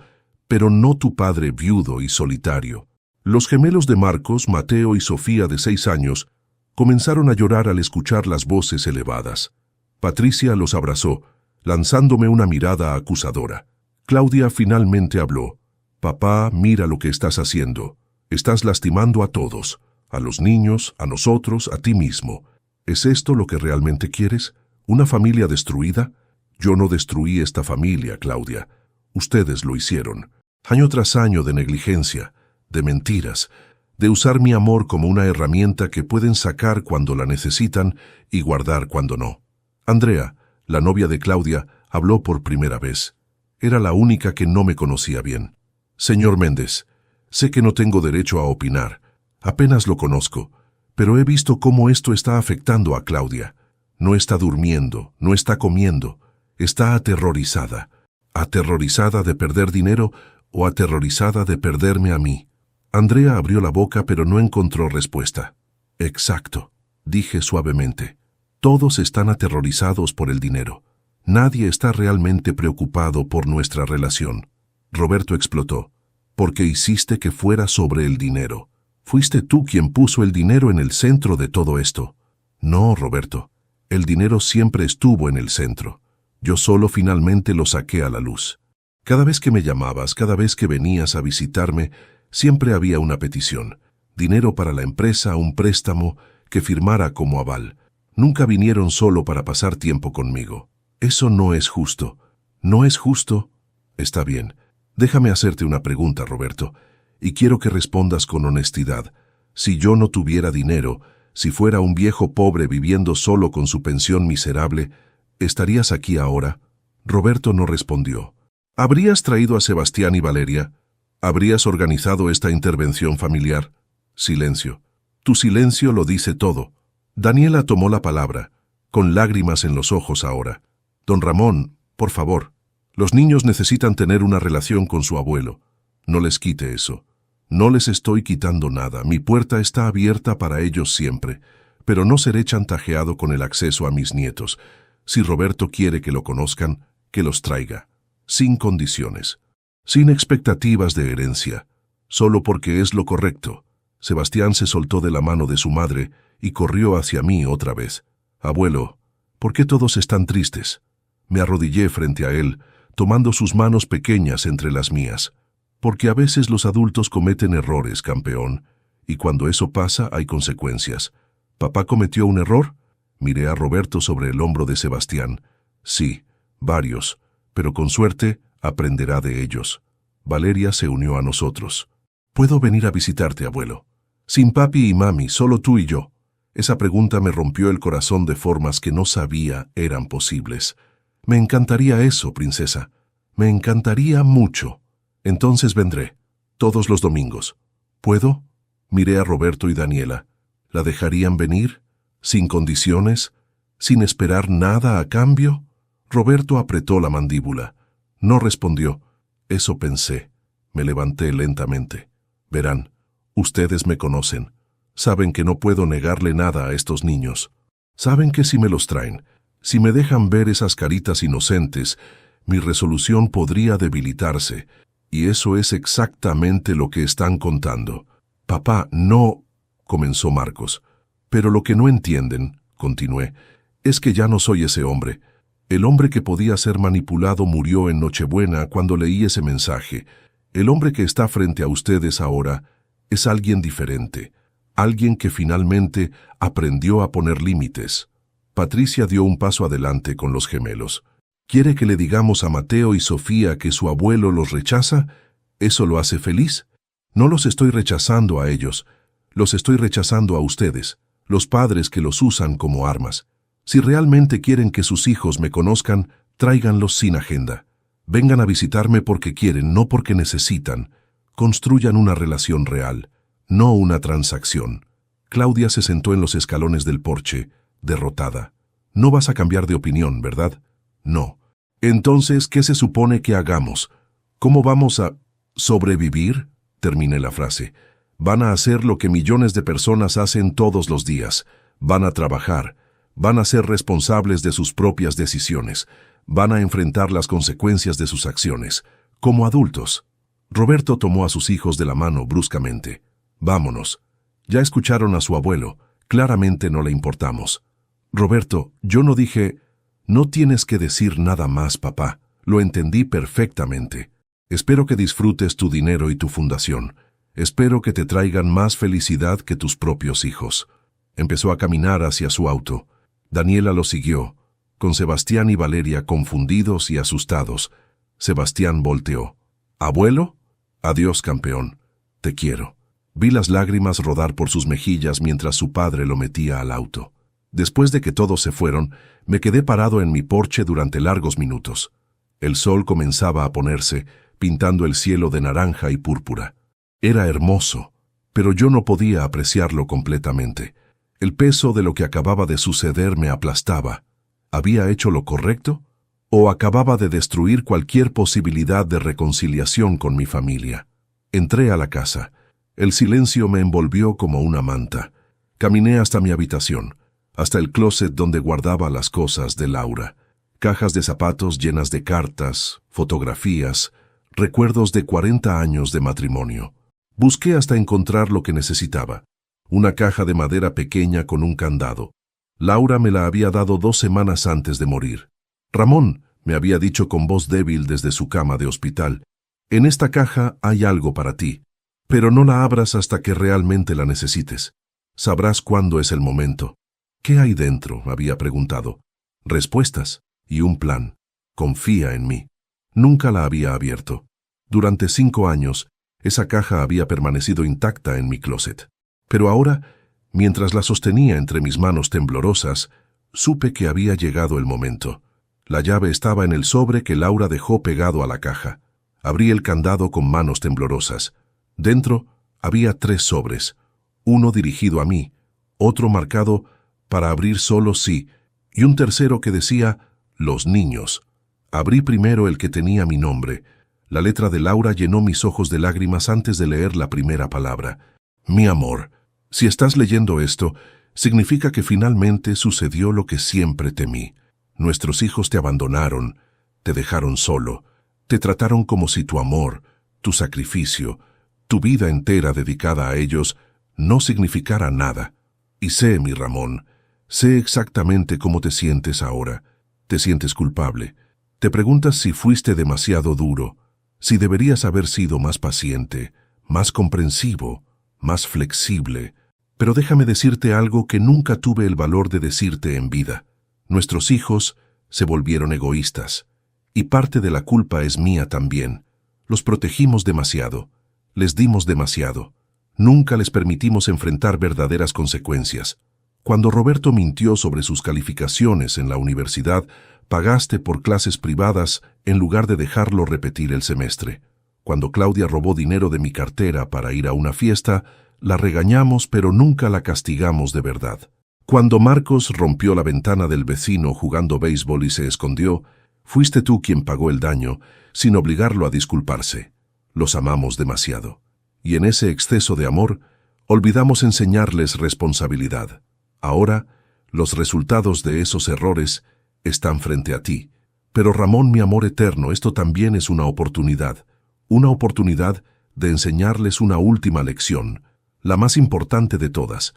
pero no tu padre viudo y solitario. Los gemelos de Marcos, Mateo y Sofía, de 6 años, comenzaron a llorar al escuchar las voces elevadas. Patricia los abrazó, lanzándome una mirada acusadora. Claudia finalmente habló. Papá, mira lo que estás haciendo. Estás lastimando a todos, a los niños, a nosotros, a ti mismo. ¿Es esto lo que realmente quieres? ¿Una familia destruida? Yo no destruí esta familia, Claudia. Ustedes lo hicieron. Año tras año de negligencia, de mentiras, de usar mi amor como una herramienta que pueden sacar cuando la necesitan y guardar cuando no. Andrea, la novia de Claudia, habló por primera vez. Era la única que no me conocía bien. Señor Méndez, sé que no tengo derecho a opinar. Apenas lo conozco, pero he visto cómo esto está afectando a Claudia. No está durmiendo, no está comiendo. Está aterrorizada. ¿Aterrorizada de perder dinero o aterrorizada de perderme a mí? Andrea abrió la boca pero no encontró respuesta. Exacto, dije suavemente. Todos están aterrorizados por el dinero. Nadie está realmente preocupado por nuestra relación. Roberto explotó. Porque hiciste que fuera sobre el dinero. Fuiste tú quien puso el dinero en el centro de todo esto. No, Roberto. El dinero siempre estuvo en el centro. Yo solo finalmente lo saqué a la luz. Cada vez que me llamabas, cada vez que venías a visitarme, siempre había una petición. Dinero para la empresa, un préstamo que firmara como aval. Nunca vinieron solo para pasar tiempo conmigo. Eso no es justo. ¿No es justo? Está bien. Déjame hacerte una pregunta, Roberto, y quiero que respondas con honestidad. Si yo no tuviera dinero, si fuera un viejo pobre viviendo solo con su pensión miserable, ¿estarías aquí ahora? Roberto no respondió. ¿Habrías traído a Sebastián y Valeria? ¿Habrías organizado esta intervención familiar? Silencio. Tu silencio lo dice todo. Daniela tomó la palabra, con lágrimas en los ojos ahora. Don Ramón, por favor, los niños necesitan tener una relación con su abuelo. No les quite eso. No les estoy quitando nada. Mi puerta está abierta para ellos siempre, pero no seré chantajeado con el acceso a mis nietos. Si Roberto quiere que lo conozcan, que los traiga. Sin condiciones. Sin expectativas de herencia. Solo porque es lo correcto. Sebastián se soltó de la mano de su madre y corrió hacia mí otra vez. Abuelo, ¿por qué todos están tristes? Me arrodillé frente a él, tomando sus manos pequeñas entre las mías. Porque a veces los adultos cometen errores, campeón, y cuando eso pasa hay consecuencias. ¿Papá cometió un error? Miré a Roberto sobre el hombro de Sebastián. Sí, varios, pero con suerte aprenderá de ellos. Valeria se unió a nosotros. ¿Puedo venir a visitarte, abuelo? Sin papi y mami, solo tú y yo. Esa pregunta me rompió el corazón de formas que no sabía eran posibles. Me encantaría eso, princesa. Me encantaría mucho. Entonces vendré, todos los domingos. ¿Puedo? Miré a Roberto y Daniela. ¿La dejarían venir? ¿Sin condiciones? ¿Sin esperar nada a cambio? Roberto apretó la mandíbula. No respondió. Eso pensé. Me levanté lentamente. Verán, ustedes me conocen. Saben que no puedo negarle nada a estos niños. Saben que si me los traen, si me dejan ver esas caritas inocentes, mi resolución podría debilitarse. Y eso es exactamente lo que están contando. Papá, no, comenzó Marcos. Pero lo que no entienden, continué, es que ya no soy ese hombre. El hombre que podía ser manipulado murió en Nochebuena cuando leí ese mensaje. El hombre que está frente a ustedes ahora es alguien diferente, alguien que finalmente aprendió a poner límites. Patricia dio un paso adelante con los gemelos. ¿Quiere que le digamos a Mateo y Sofía que su abuelo los rechaza? ¿Eso lo hace feliz? No los estoy rechazando a ellos, los estoy rechazando a ustedes, los padres que los usan como armas. Si realmente quieren que sus hijos me conozcan, tráiganlos sin agenda. Vengan a visitarme porque quieren, no porque necesitan. Construyan una relación real, no una transacción. Claudia se sentó en los escalones del porche, derrotada. No vas a cambiar de opinión, ¿verdad? No. Entonces, ¿qué se supone que hagamos? ¿Cómo vamos a sobrevivir? Terminé la frase. Van a hacer lo que millones de personas hacen todos los días. Van a trabajar. Van a ser responsables de sus propias decisiones. Van a enfrentar las consecuencias de sus acciones, como adultos. Roberto tomó a sus hijos de la mano bruscamente. Vámonos. Ya escucharon a su abuelo. Claramente no le importamos. Roberto, yo no dije... No tienes que decir nada más, papá. Lo entendí perfectamente. Espero que disfrutes tu dinero y tu fundación. Espero que te traigan más felicidad que tus propios hijos. Empezó a caminar hacia su auto. Daniela lo siguió, con Sebastián y Valeria confundidos y asustados. Sebastián volteó. ¿Abuelo? Adiós, campeón. Te quiero. Vi las lágrimas rodar por sus mejillas mientras su padre lo metía al auto. Después de que todos se fueron, me quedé parado en mi porche durante largos minutos. El sol comenzaba a ponerse, pintando el cielo de naranja y púrpura. Era hermoso, pero yo no podía apreciarlo completamente. El peso de lo que acababa de suceder me aplastaba. ¿Había hecho lo correcto? ¿O acababa de destruir cualquier posibilidad de reconciliación con mi familia? Entré a la casa. El silencio me envolvió como una manta. Caminé hasta mi habitación, hasta el closet donde guardaba las cosas de Laura. Cajas de zapatos llenas de cartas, fotografías, recuerdos de 40 años de matrimonio. Busqué hasta encontrar lo que necesitaba. Una caja de madera pequeña con un candado. Laura me la había dado 2 semanas antes de morir. Ramón, me había dicho con voz débil desde su cama de hospital, en esta caja hay algo para ti, pero no la abras hasta que realmente la necesites. Sabrás cuándo es el momento. ¿Qué hay dentro?, había preguntado. Respuestas y un plan. Confía en mí. Nunca la había abierto. Durante 5 años, esa caja había permanecido intacta en mi closet. Pero ahora, mientras la sostenía entre mis manos temblorosas, supe que había llegado el momento. La llave estaba en el sobre que Laura dejó pegado a la caja. Abrí el candado con manos temblorosas. Dentro había 3 sobres, uno dirigido a mí, otro marcado para abrir solo sí, y un tercero que decía «Los niños». Abrí primero el que tenía mi nombre. La letra de Laura llenó mis ojos de lágrimas antes de leer la primera palabra. Mi amor, si estás leyendo esto, significa que finalmente sucedió lo que siempre temí. Nuestros hijos te abandonaron, te dejaron solo, te trataron como si tu amor, tu sacrificio, tu vida entera dedicada a ellos no significara nada. Y sé, mi Ramón, sé exactamente cómo te sientes ahora. Te sientes culpable. Te preguntas si fuiste demasiado duro, si deberías haber sido más paciente, más comprensivo, más flexible. Pero déjame decirte algo que nunca tuve el valor de decirte en vida. Nuestros hijos se volvieron egoístas, y parte de la culpa es mía también. Los protegimos demasiado, les dimos demasiado. Nunca les permitimos enfrentar verdaderas consecuencias. Cuando Roberto mintió sobre sus calificaciones en la universidad, pagaste por clases privadas en lugar de dejarlo repetir el semestre. Cuando Claudia robó dinero de mi cartera para ir a una fiesta, la regañamos pero nunca la castigamos de verdad. Cuando Marcos rompió la ventana del vecino jugando béisbol y se escondió, Fuiste tú quien pagó el daño, sin obligarlo a disculparse. Los amamos demasiado. Y en ese exceso de amor, olvidamos enseñarles responsabilidad. Ahora, los resultados de esos errores están frente a ti. Pero Ramón, mi amor eterno, esto también es una oportunidad de enseñarles una última lección, la más importante de todas,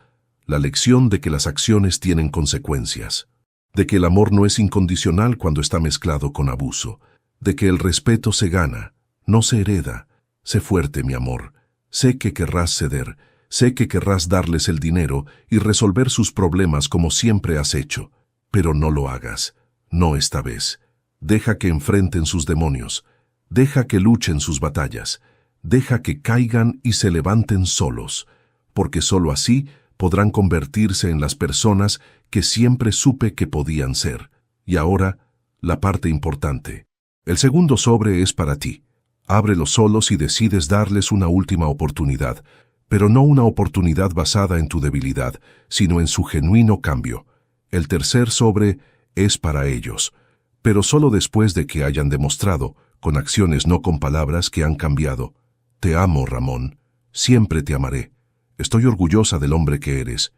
la lección de que las acciones tienen consecuencias, de que el amor no es incondicional cuando está mezclado con abuso, de que el respeto se gana, no se hereda. Sé fuerte, mi amor. Sé que querrás ceder, sé que querrás darles el dinero y resolver sus problemas como siempre has hecho, pero no lo hagas, no esta vez. Deja que enfrenten sus demonios, deja que luchen sus batallas, deja que caigan y se levanten solos, porque solo así podrán convertirse en las personas que siempre supe que podían ser. Y ahora, la parte importante. El segundo sobre es para ti. Ábrelo solo si decides darles una última oportunidad, pero no una oportunidad basada en tu debilidad, sino en su genuino cambio. El tercer sobre es para ellos, pero solo después de que hayan demostrado, con acciones no con palabras, que han cambiado. Te amo, Ramón. Siempre te amaré. Estoy orgullosa del hombre que eres,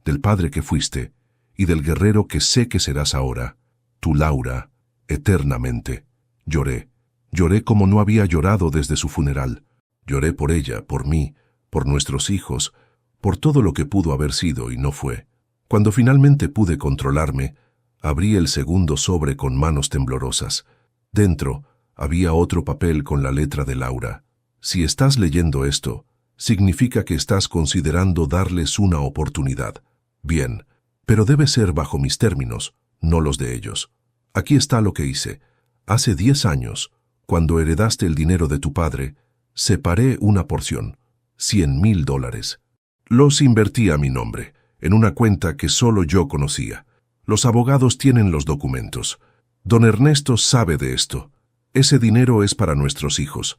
del padre que fuiste y del guerrero que sé que serás ahora. Tu Laura, eternamente. Lloré como no había llorado desde su funeral. Lloré por ella, por mí, por nuestros hijos, por todo lo que pudo haber sido y no fue. Cuando finalmente pude controlarme, abrí el segundo sobre con manos temblorosas. Dentro había otro papel con la letra de Laura. Si estás leyendo esto, significa que estás considerando darles una oportunidad. Bien, pero debe ser bajo mis términos, no los de ellos. Aquí está lo que hice. Hace 10 años, cuando heredaste el dinero de tu padre, separé una porción, $100,000. Los invertí a mi nombre, en una cuenta que solo yo conocía. Los abogados tienen los documentos. Don Ernesto sabe de esto. Ese dinero es para nuestros hijos,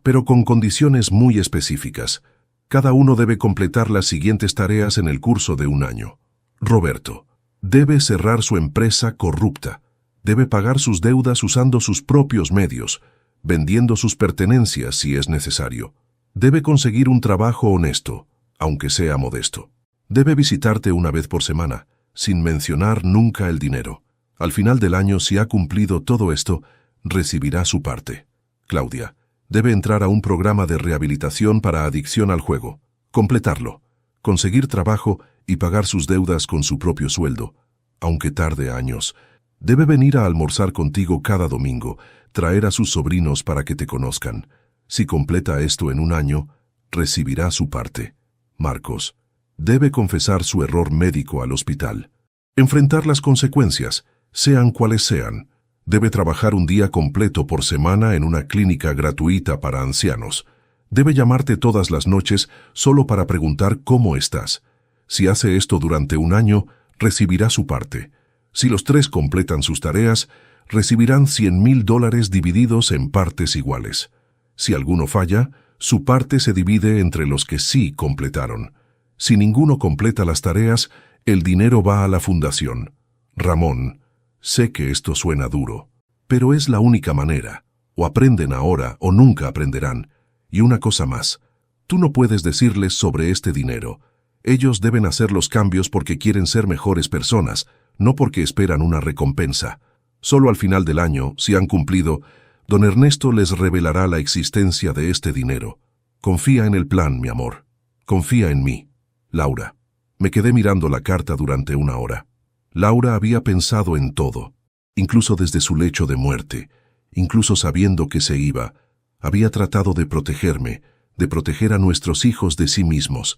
pero con condiciones muy específicas. Cada uno debe completar las siguientes tareas en el curso de un año. Roberto debe cerrar su empresa corrupta. Debe pagar sus deudas usando sus propios medios, vendiendo sus pertenencias si es necesario. Debe conseguir un trabajo honesto, aunque sea modesto. Debe visitarte una vez por semana, sin mencionar nunca el dinero. Al final del año, si ha cumplido todo esto, recibirá su parte. Claudia debe entrar a un programa de rehabilitación para adicción al juego, completarlo, conseguir trabajo y pagar sus deudas con su propio sueldo, aunque tarde años. Debe venir a almorzar contigo cada domingo, traer a sus sobrinos para que te conozcan. Si completa esto en un año, recibirá su parte. Marcos debe confesar su error médico al hospital, enfrentar las consecuencias, sean cuales sean. Debe trabajar un día completo por semana en una clínica gratuita para ancianos. Debe llamarte todas las noches solo para preguntar cómo estás. Si hace esto durante un año, recibirá su parte. Si los 3 completan sus tareas, recibirán $100,000 divididos en partes iguales. Si alguno falla, su parte se divide entre los que sí completaron. Si ninguno completa las tareas, el dinero va a la fundación. Ramón, sé que esto suena duro, pero es la única manera. O aprenden ahora o nunca aprenderán. Y una cosa más, tú no puedes decirles sobre este dinero. Ellos deben hacer los cambios porque quieren ser mejores personas, no porque esperan una recompensa. Solo al final del año, si han cumplido, don Ernesto les revelará la existencia de este dinero. Confía en el plan, mi amor. Confía en mí. Laura. Me quedé mirando la carta durante una hora. Laura había pensado en todo, incluso desde su lecho de muerte, incluso sabiendo que se iba. Había tratado de protegerme, de proteger a nuestros hijos de sí mismos.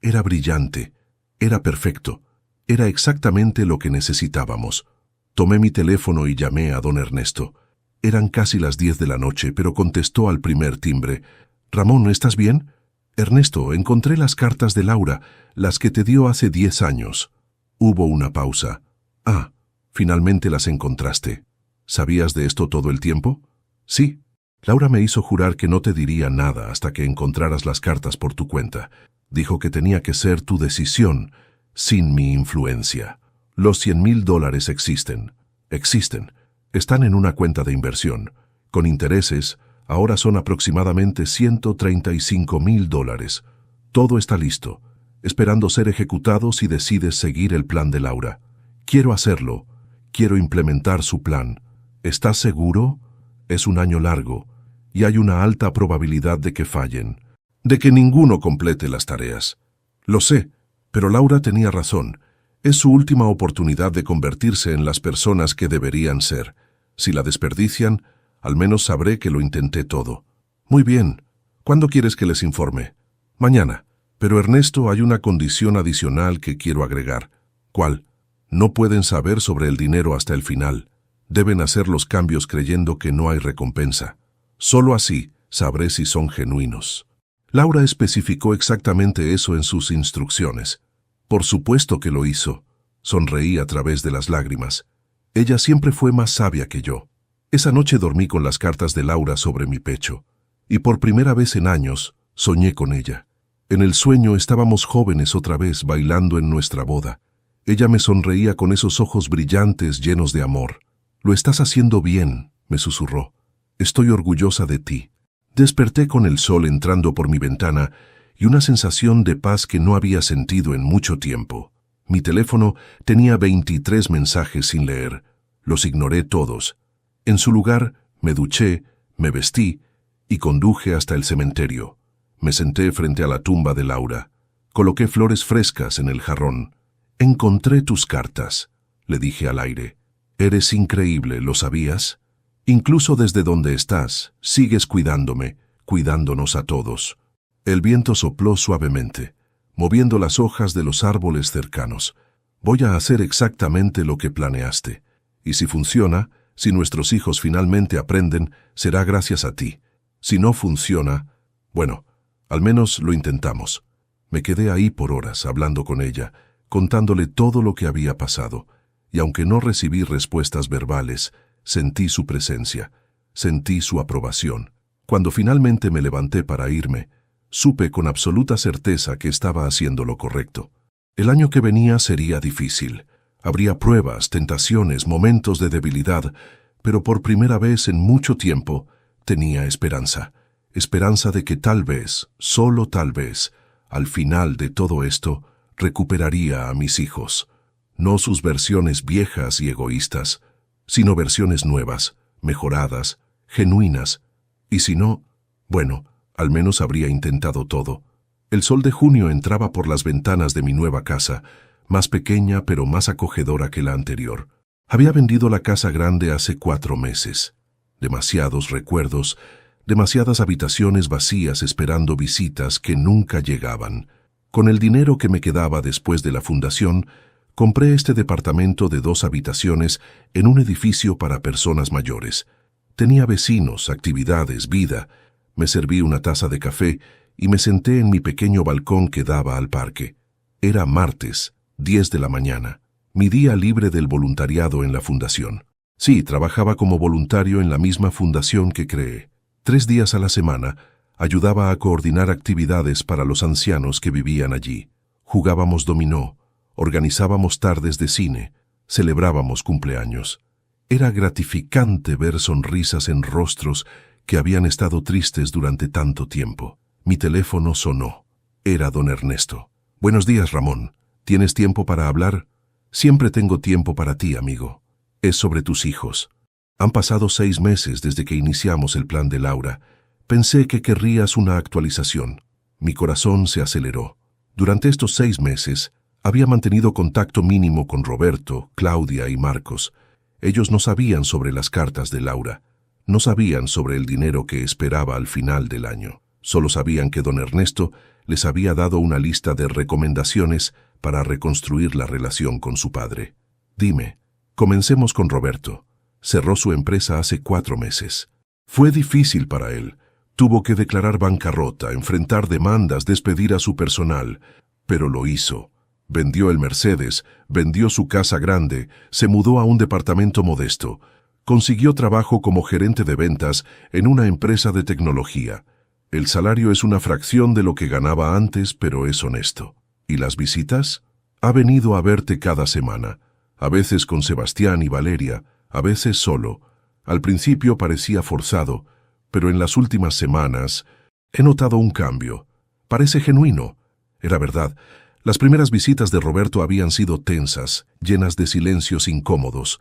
Era brillante, era perfecto. Era exactamente lo que necesitábamos. Tomé mi teléfono y llamé a don Ernesto. Eran casi las 10 de la noche, pero contestó al primer timbre. «Ramón, ¿estás bien?» «Ernesto, encontré las cartas de Laura, las que te dio hace 10 años». Hubo una pausa. «Ah, finalmente las encontraste. ¿Sabías de esto todo el tiempo?» «Sí. Laura me hizo jurar que no te diría nada hasta que encontraras las cartas por tu cuenta. Dijo que tenía que ser tu decisión, sin mi influencia. Los $100,000 existen. Están en una cuenta de inversión. Con intereses, ahora son aproximadamente $135,000. Todo está listo, esperando ser ejecutado si decides seguir el plan de Laura. Quiero hacerlo. Quiero implementar su plan. ¿Estás seguro? Es un año largo, y hay una alta probabilidad de que fallen, de que ninguno complete las tareas. Lo sé, pero Laura tenía razón. Es su última oportunidad de convertirse en las personas que deberían ser. Si la desperdician, al menos sabré que lo intenté todo. Muy bien. ¿Cuándo quieres que les informe? Mañana. Pero Ernesto, hay una condición adicional que quiero agregar. ¿Cuál? No pueden saber sobre el dinero hasta el final. Deben hacer los cambios creyendo que no hay recompensa. Solo así sabré si son genuinos. Laura especificó exactamente eso en sus instrucciones. Por supuesto que lo hizo. Sonreí a través de las lágrimas. Ella siempre fue más sabia que yo. Esa noche dormí con las cartas de Laura sobre mi pecho, y por primera vez en años soñé con ella. En el sueño estábamos jóvenes otra vez bailando en nuestra boda. Ella me sonreía con esos ojos brillantes llenos de amor. «Lo estás haciendo bien», me susurró. «Estoy orgullosa de ti». Desperté con el sol entrando por mi ventana y una sensación de paz que no había sentido en mucho tiempo. Mi teléfono tenía 23 mensajes sin leer. Los ignoré todos. En su lugar, me duché, me vestí y conduje hasta el cementerio. Me senté frente a la tumba de Laura. Coloqué flores frescas en el jarrón. «Encontré tus cartas», le dije al aire. «Eres increíble, ¿lo sabías? Incluso desde donde estás, sigues cuidándome, cuidándonos a todos». El viento sopló suavemente, moviendo las hojas de los árboles cercanos. «Voy a hacer exactamente lo que planeaste. Y si funciona, si nuestros hijos finalmente aprenden, será gracias a ti. Si no funciona, bueno, al menos lo intentamos». Me quedé ahí por horas hablando con ella, contándole todo lo que había pasado, y aunque no recibí respuestas verbales, sentí su presencia, sentí su aprobación. Cuando finalmente me levanté para irme, supe con absoluta certeza que estaba haciendo lo correcto. El año que venía sería difícil. Habría pruebas, tentaciones, momentos de debilidad, pero por primera vez en mucho tiempo tenía esperanza. Esperanza de que tal vez, solo tal vez, al final de todo esto, recuperaría a mis hijos. No sus versiones viejas y egoístas, sino versiones nuevas, mejoradas, genuinas. Y si no, bueno, al menos habría intentado todo. El sol de junio entraba por las ventanas de mi nueva casa, más pequeña pero más acogedora que la anterior. Había vendido la casa grande hace 4 meses. Demasiados recuerdos, demasiadas habitaciones vacías esperando visitas que nunca llegaban. Con el dinero que me quedaba después de la fundación, compré este departamento de 2 habitaciones en un edificio para personas mayores. Tenía vecinos, actividades, vida. Me serví una taza de café y me senté en mi pequeño balcón que daba al parque. Era martes, 10 de la mañana, mi día libre del voluntariado en la fundación. Sí, trabajaba como voluntario en la misma fundación que creé. 3 días a la semana, ayudaba a coordinar actividades para los ancianos que vivían allí. Jugábamos dominó, organizábamos tardes de cine, celebrábamos cumpleaños. Era gratificante ver sonrisas en rostros que habían estado tristes durante tanto tiempo. Mi teléfono sonó. Era don Ernesto. «Buenos días, Ramón. ¿Tienes tiempo para hablar?» «Siempre tengo tiempo para ti, amigo. Es sobre tus hijos. Han pasado 6 meses desde que iniciamos el plan de Laura. Pensé que querrías una actualización». Mi corazón se aceleró. Durante estos 6 meses, había mantenido contacto mínimo con Roberto, Claudia y Marcos. Ellos no sabían sobre las cartas de Laura. No sabían sobre el dinero que esperaba al final del año. Solo sabían que don Ernesto les había dado una lista de recomendaciones para reconstruir la relación con su padre. «Dime, comencemos con Roberto. Cerró su empresa hace 4 meses. Fue difícil para él. Tuvo que declarar bancarrota, enfrentar demandas, despedir a su personal. Pero lo hizo. Vendió el Mercedes, vendió su casa grande, se mudó a un departamento modesto. Consiguió trabajo como gerente de ventas en una empresa de tecnología. El salario es una fracción de lo que ganaba antes, pero es honesto. ¿Y las visitas? Ha venido a verte cada semana, a veces con Sebastián y Valeria, A veces solo. Al principio parecía forzado, pero en las últimas semanas he notado un cambio. Parece genuino. Era verdad. Las primeras visitas de Roberto habían sido tensas, llenas de silencios incómodos,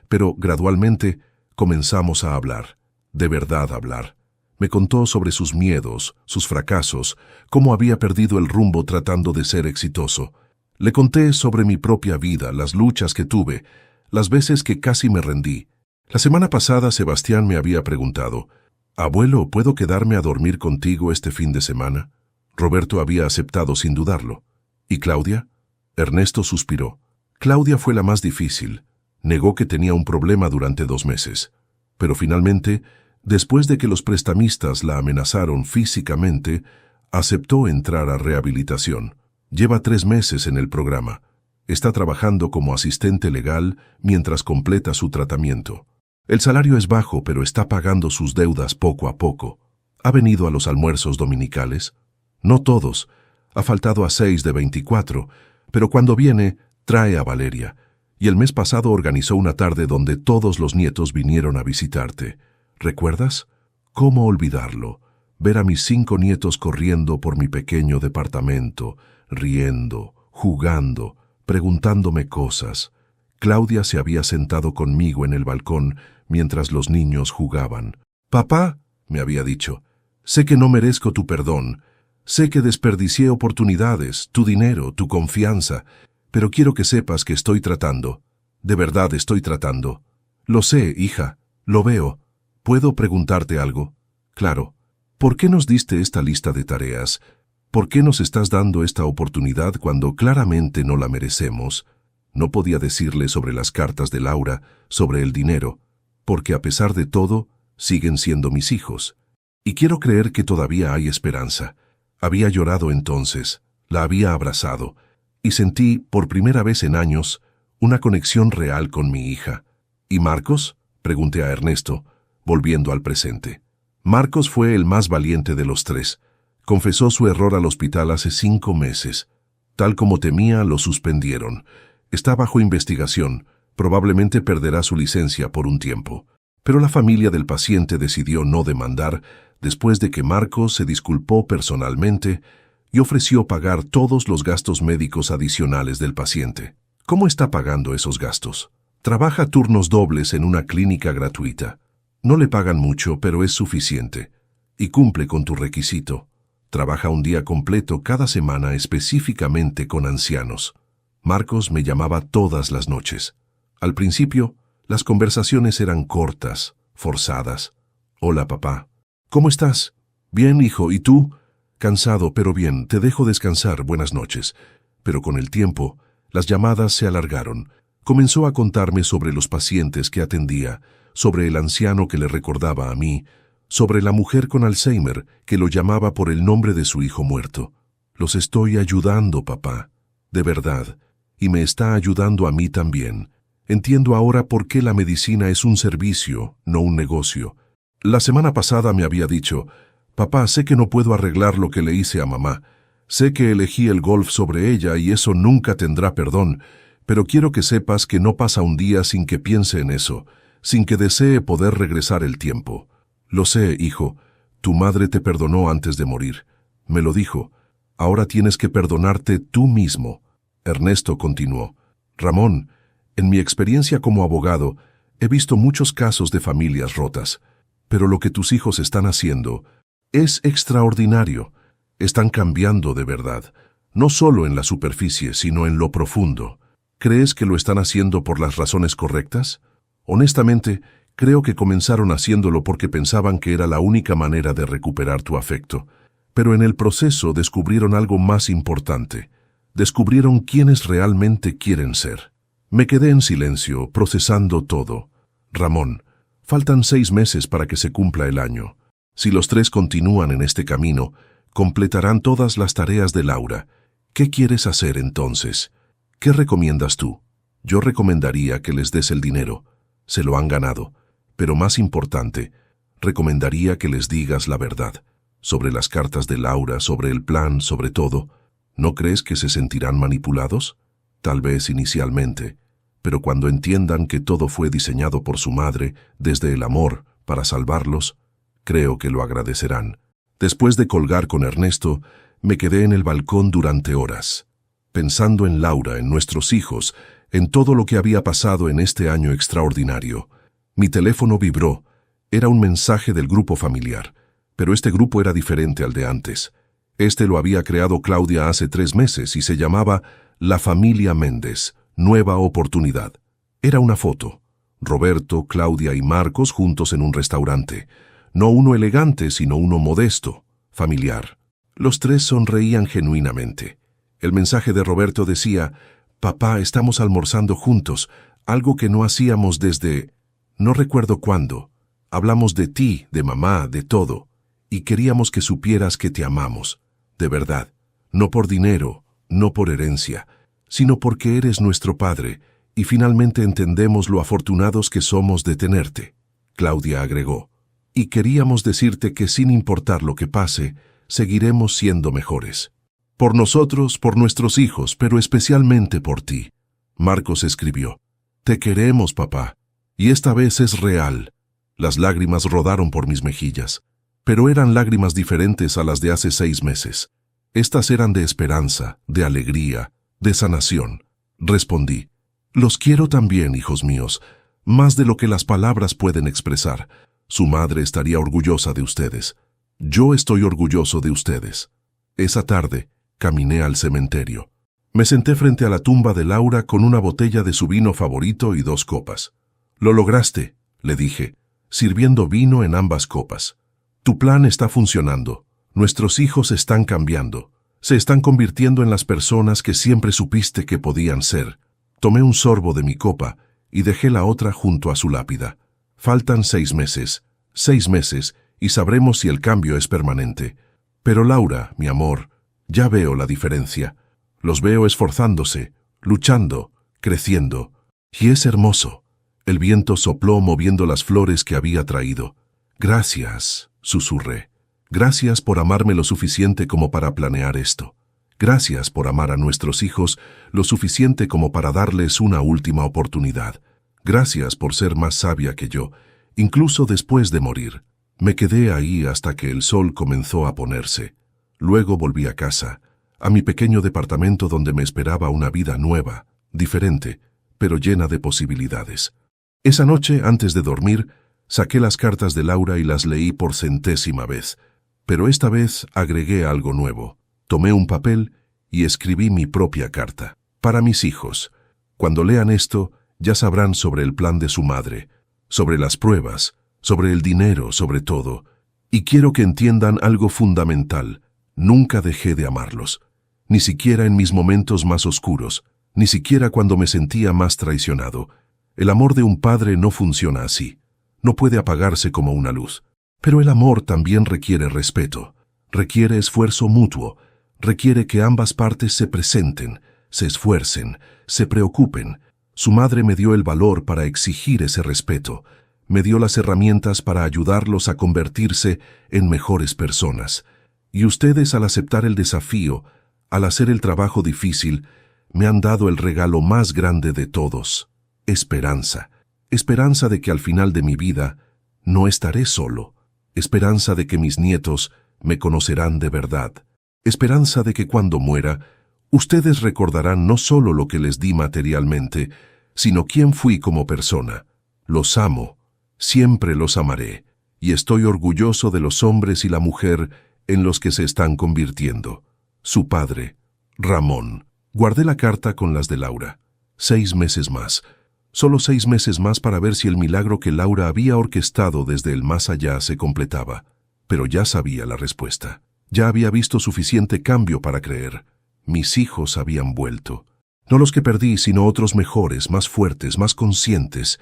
pero gradualmente comenzamos a hablar, de verdad hablar. Me contó sobre sus miedos, sus fracasos, cómo había perdido el rumbo tratando de ser exitoso. Le conté sobre mi propia vida, las luchas que tuve, las veces que casi me rendí. La semana pasada Sebastián me había preguntado, «Abuelo, ¿puedo quedarme a dormir contigo este fin de semana?» Roberto había aceptado sin dudarlo. ¿Y Claudia? Ernesto suspiró. Claudia fue la más difícil. Negó que tenía un problema durante 2 meses. Pero finalmente, después de que los prestamistas la amenazaron físicamente, aceptó entrar a rehabilitación. Lleva 3 meses en el programa. Está trabajando como asistente legal mientras completa su tratamiento. El salario es bajo, pero está pagando sus deudas poco a poco. ¿Ha venido a los almuerzos dominicales? No todos. Ha faltado a 6 de 24, pero cuando viene, trae a Valeria. Y el mes pasado organizó una tarde donde todos los nietos vinieron a visitarte. ¿Recuerdas? ¿Cómo olvidarlo? Ver a mis 5 nietos corriendo por mi pequeño departamento, riendo, jugando, preguntándome cosas. Claudia se había sentado conmigo en el balcón mientras los niños jugaban. «Papá», me había dicho, «sé que no merezco tu perdón. Sé que desperdicié oportunidades, tu dinero, tu confianza, pero quiero que sepas que estoy tratando. De verdad estoy tratando. Lo sé, hija, lo veo. ¿Puedo preguntarte algo?» «Claro. ¿Por qué nos diste esta lista de tareas? ¿Por qué nos estás dando esta oportunidad cuando claramente no la merecemos?» No podía decirle sobre las cartas de Laura, sobre el dinero, porque a pesar de todo, siguen siendo mis hijos. Y quiero creer que todavía hay esperanza. Había llorado entonces, la había abrazado, y sentí, por primera vez en años, una conexión real con mi hija. ¿Y Marcos?, pregunté a Ernesto, volviendo al presente. Marcos fue el más valiente de los 3. Confesó su error al hospital hace 5 meses. Tal como temía, lo suspendieron. Está bajo investigación, probablemente perderá su licencia por un tiempo. Pero la familia del paciente decidió no demandar después de que Marcos se disculpó personalmente y ofreció pagar todos los gastos médicos adicionales del paciente. ¿Cómo está pagando esos gastos? Trabaja turnos dobles en una clínica gratuita. No le pagan mucho, pero es suficiente. Y cumple con tu requisito. Trabaja un día completo cada semana específicamente con ancianos. Marcos me llamaba todas las noches. Al principio, las conversaciones eran cortas, forzadas. «Hola, papá. ¿Cómo estás?» «Bien, hijo. ¿Y tú?» «Cansado, pero bien. Te dejo descansar. Buenas noches». Pero con el tiempo, las llamadas se alargaron. Comenzó a contarme sobre los pacientes que atendía, sobre el anciano que le recordaba a mí, sobre la mujer con Alzheimer que lo llamaba por el nombre de su hijo muerto. «Los estoy ayudando, papá. De verdad. Y me está ayudando a mí también. Entiendo ahora por qué la medicina es un servicio, no un negocio». La semana pasada me había dicho, «Papá, sé que no puedo arreglar lo que le hice a mamá. Sé que elegí el golf sobre ella y eso nunca tendrá perdón, pero quiero que sepas que no pasa un día sin que piense en eso, sin que desee poder regresar el tiempo. Lo sé, hijo, tu madre te perdonó antes de morir. Me lo dijo. Ahora tienes que perdonarte tú mismo». Ernesto continuó, «Ramón, en mi experiencia como abogado, he visto muchos casos de familias rotas, pero lo que tus hijos están haciendo es extraordinario. Están cambiando de verdad, no solo en la superficie, sino en lo profundo. ¿Crees que lo están haciendo por las razones correctas? Honestamente, creo que comenzaron haciéndolo porque pensaban que era la única manera de recuperar tu afecto, pero en el proceso descubrieron algo más importante. Descubrieron quiénes realmente quieren ser». Me quedé en silencio, procesando todo. «Ramón, faltan 6 meses para que se cumpla el año. Si los 3 continúan en este camino, completarán todas las tareas de Laura. ¿Qué quieres hacer entonces? ¿Qué recomiendas tú?» Yo recomendaría que les des el dinero. Se lo han ganado. Pero más importante, recomendaría que les digas la verdad. Sobre las cartas de Laura, sobre el plan, sobre todo. ¿No crees que se sentirán manipulados? Tal vez inicialmente, pero cuando entiendan que todo fue diseñado por su madre, desde el amor, para salvarlos, creo que lo agradecerán. Después de colgar con Ernesto, me quedé en el balcón durante horas, pensando en Laura, en nuestros hijos, en todo lo que había pasado en este año extraordinario. Mi teléfono vibró. Era un mensaje del grupo familiar, pero este grupo era diferente al de antes. Este lo había creado Claudia hace 3 meses y se llamaba La Familia Méndez, Nueva Oportunidad. Era una foto. Roberto, Claudia y Marcos juntos en un restaurante. No uno elegante, sino uno modesto, familiar. Los 3 sonreían genuinamente. El mensaje de Roberto decía: «Papá, estamos almorzando juntos, algo que no hacíamos desde... no recuerdo cuándo. Hablamos de ti, de mamá, de todo. Y queríamos que supieras que te amamos. De verdad. No por dinero, no por herencia, sino porque eres nuestro padre, y finalmente entendemos lo afortunados que somos de tenerte», Claudia agregó. «Y queríamos decirte que sin importar lo que pase, seguiremos siendo mejores. Por nosotros, por nuestros hijos, pero especialmente por ti». Marcos escribió: «Te queremos, papá. Y esta vez es real». Las lágrimas rodaron por mis mejillas, pero eran lágrimas diferentes a las de hace 6 meses. Estas eran de esperanza, de alegría, de sanación. Respondí: «Los quiero también, hijos míos, más de lo que las palabras pueden expresar. Su madre estaría orgullosa de ustedes. Yo estoy orgulloso de ustedes». Esa tarde, caminé al cementerio. Me senté frente a la tumba de Laura con una botella de su vino favorito y 2 copas. «Lo lograste», le dije, sirviendo vino en ambas copas. «Tu plan está funcionando. Nuestros hijos están cambiando. Se están convirtiendo en las personas que siempre supiste que podían ser». Tomé un sorbo de mi copa y dejé la otra junto a su lápida. Faltan 6 meses. 6 meses y sabremos si el cambio es permanente. Pero Laura, mi amor, ya veo la diferencia. Los veo esforzándose, luchando, creciendo. Y es hermoso. El viento sopló moviendo las flores que había traído. «Gracias», susurré. «Gracias por amarme lo suficiente como para planear esto. Gracias por amar a nuestros hijos lo suficiente como para darles una última oportunidad. Gracias por ser más sabia que yo, incluso después de morir». Me quedé ahí hasta que el sol comenzó a ponerse. Luego volví a casa, a mi pequeño departamento donde me esperaba una vida nueva, diferente, pero llena de posibilidades. Esa noche, antes de dormir, saqué las cartas de Laura y las leí por 100ª vez. Pero esta vez agregué algo nuevo. Tomé un papel y escribí mi propia carta. Para mis hijos. Cuando lean esto, ya sabrán sobre el plan de su madre, sobre las pruebas, sobre el dinero, sobre todo. Y quiero que entiendan algo fundamental. Nunca dejé de amarlos. Ni siquiera en mis momentos más oscuros, ni siquiera cuando me sentía más traicionado. El amor de un padre no funciona así. No puede apagarse como una luz. Pero el amor también requiere respeto. Requiere esfuerzo mutuo. Requiere que ambas partes se presenten, se esfuercen, se preocupen. Su madre me dio el valor para exigir ese respeto. Me dio las herramientas para ayudarlos a convertirse en mejores personas. Y ustedes, al aceptar el desafío, al hacer el trabajo difícil, me han dado el regalo más grande de todos: esperanza. Esperanza de que al final de mi vida no estaré solo. Esperanza de que mis nietos me conocerán de verdad. Esperanza de que cuando muera, ustedes recordarán no solo lo que les di materialmente, sino quién fui como persona. Los amo, siempre los amaré, y estoy orgulloso de los hombres y la mujer en los que se están convirtiendo. Su padre, Ramón. Guardé la carta con las de Laura. 6 meses más. Solo 6 meses más para ver si el milagro que Laura había orquestado desde el más allá se completaba. Pero ya sabía la respuesta. Ya había visto suficiente cambio para creer. Mis hijos habían vuelto. No los que perdí, sino otros mejores, más fuertes, más conscientes.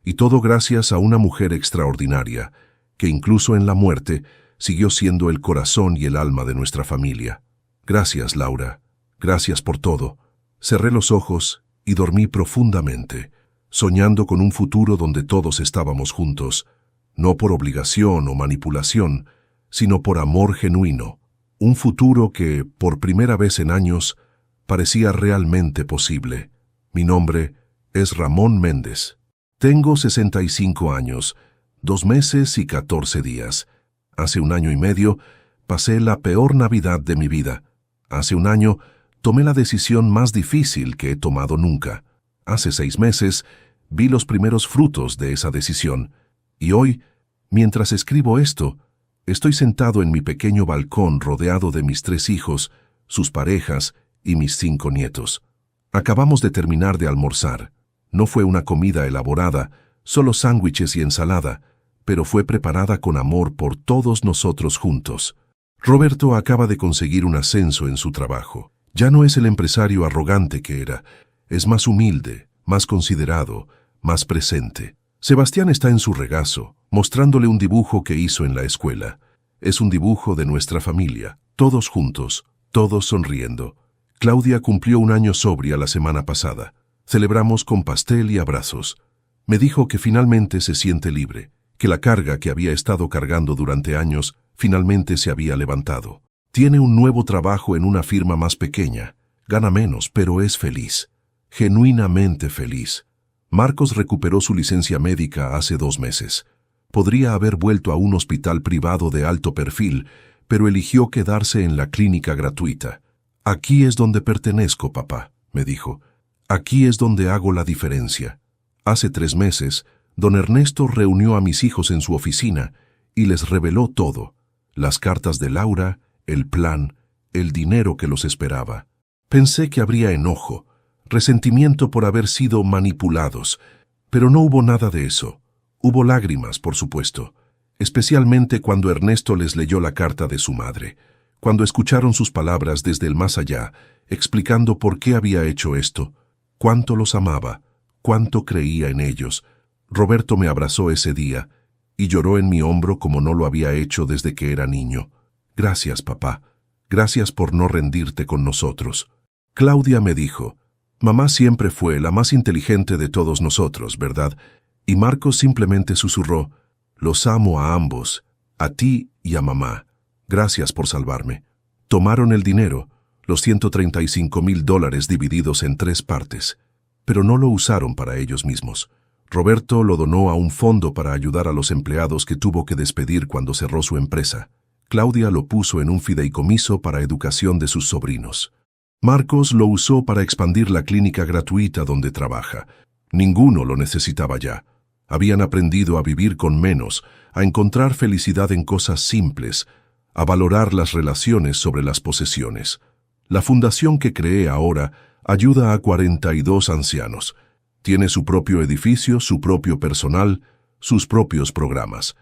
Y todo gracias a una mujer extraordinaria, que incluso en la muerte siguió siendo el corazón y el alma de nuestra familia. Gracias, Laura. Gracias por todo. Cerré los ojos y dormí profundamente, soñando con un futuro donde todos estábamos juntos, no por obligación o manipulación, sino por amor genuino. Un futuro que, por primera vez en años, parecía realmente posible. Mi nombre Es Ramón Méndez. Tengo 65 años, 2 meses y 14 días. Hace 1 año y medio pasé la peor Navidad de mi vida. Hace 1 año tomé la decisión más difícil que he tomado nunca. Hace 6 meses vi los primeros frutos de esa decisión. Y hoy, mientras escribo esto, estoy sentado en mi pequeño balcón rodeado de mis 3 hijos, sus parejas y mis 5 nietos. Acabamos de terminar de almorzar. No fue una comida elaborada, solo sándwiches y ensalada, pero fue preparada con amor por todos nosotros juntos. Roberto acaba de conseguir un ascenso en su trabajo. Ya no es el empresario arrogante que era. Es más humilde, más considerado, más presente. Sebastián está en su regazo, mostrándole un dibujo que hizo en la escuela. Es un dibujo de nuestra familia, todos juntos, todos sonriendo. Claudia cumplió 1 año sobria la semana pasada. Celebramos con pastel y abrazos. Me dijo que finalmente se siente libre, que la carga que había estado cargando durante años finalmente se había levantado. Tiene un nuevo trabajo en una firma más pequeña. Gana menos, pero es feliz. Genuinamente feliz. Marcos recuperó su licencia médica hace 2 meses. Podría haber vuelto a un hospital privado de alto perfil, pero eligió quedarse en la clínica gratuita. Aquí es donde pertenezco, papá, me dijo. Aquí es donde hago la diferencia. Hace 3 meses, don Ernesto reunió a mis hijos en su oficina y les reveló todo. Las cartas de Laura, el plan, el dinero que los esperaba. Pensé que habría enojo, resentimiento por haber sido manipulados, pero no hubo nada de eso. Hubo lágrimas, por supuesto, especialmente cuando Ernesto les leyó la carta de su madre, cuando escucharon sus palabras desde el más allá, explicando por qué había hecho esto, cuánto los amaba, cuánto creía en ellos. Roberto me abrazó ese día y lloró en mi hombro como no lo había hecho desde que era niño. Gracias, papá. Gracias por no rendirte con nosotros. Claudia me dijo, mamá siempre fue la más inteligente de todos nosotros, ¿verdad? Y Marcos simplemente susurró, los amo a ambos, a ti y a mamá. Gracias por salvarme. Tomaron el dinero, los $135,000 divididos en 3 partes, pero no lo usaron para ellos mismos. Roberto lo donó a un fondo para ayudar a los empleados que tuvo que despedir cuando cerró su empresa. Claudia lo puso en un fideicomiso para educación de sus sobrinos. Marcos lo usó para expandir la clínica gratuita donde trabaja. Ninguno lo necesitaba ya. Habían aprendido a vivir con menos, a encontrar felicidad en cosas simples, a valorar las relaciones sobre las posesiones. La fundación que creé ahora ayuda a 42 ancianos. Tiene su propio edificio, su propio personal, sus propios programas.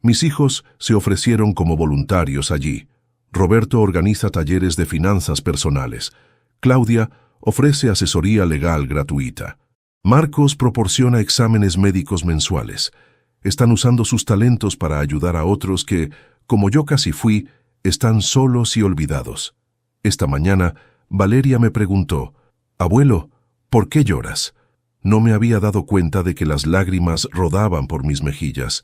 Mis hijos se ofrecieron como voluntarios allí. Roberto organiza talleres de finanzas personales. Claudia ofrece asesoría legal gratuita. Marcos proporciona exámenes médicos mensuales. Están usando sus talentos para ayudar a otros que, como yo casi fui, están solos y olvidados. Esta mañana, Valeria me preguntó, «Abuelo, ¿por qué lloras?» No me había dado cuenta de que las lágrimas rodaban por mis mejillas.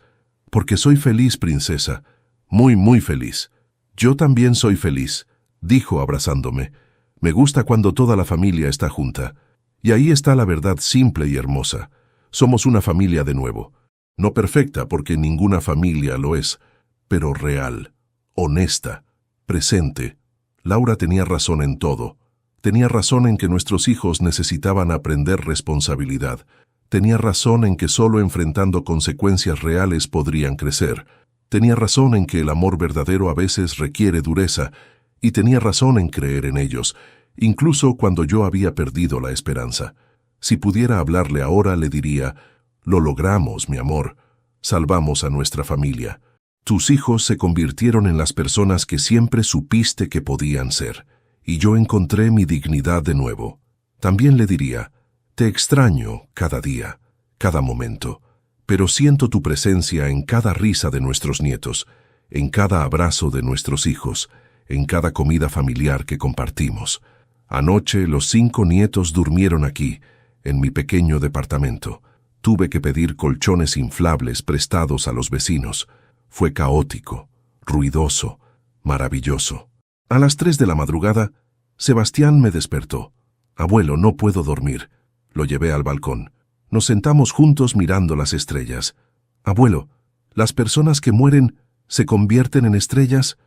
«Porque soy feliz, princesa. Muy, muy feliz». «Yo también soy feliz», dijo abrazándome. «Me gusta cuando toda la familia está junta. Y ahí está la verdad simple y hermosa. Somos una familia de nuevo. No perfecta, porque ninguna familia lo es, pero real, honesta, presente. Laura tenía razón en todo. Tenía razón en que nuestros hijos necesitaban aprender responsabilidad. Tenía razón en que solo enfrentando consecuencias reales podrían crecer. Tenía razón en que el amor verdadero a veces requiere dureza, y tenía razón en creer en ellos, incluso cuando yo había perdido la esperanza. Si pudiera hablarle ahora, le diría, «Lo logramos, mi amor. Salvamos a nuestra familia. Tus hijos se convirtieron en las personas que siempre supiste que podían ser, y yo encontré mi dignidad de nuevo». También le diría, «Te extraño cada día, cada momento, pero siento tu presencia en cada risa de nuestros nietos, en cada abrazo de nuestros hijos, en cada comida familiar que compartimos». Anoche los 5 nietos durmieron aquí, en mi pequeño departamento. Tuve que pedir colchones inflables prestados a los vecinos. Fue caótico, ruidoso, maravilloso. A las 3 de la madrugada, Sebastián me despertó. «Abuelo, no puedo dormir». Lo llevé al balcón. Nos sentamos juntos mirando las estrellas. Abuelo, ¿las personas que mueren se convierten en estrellas?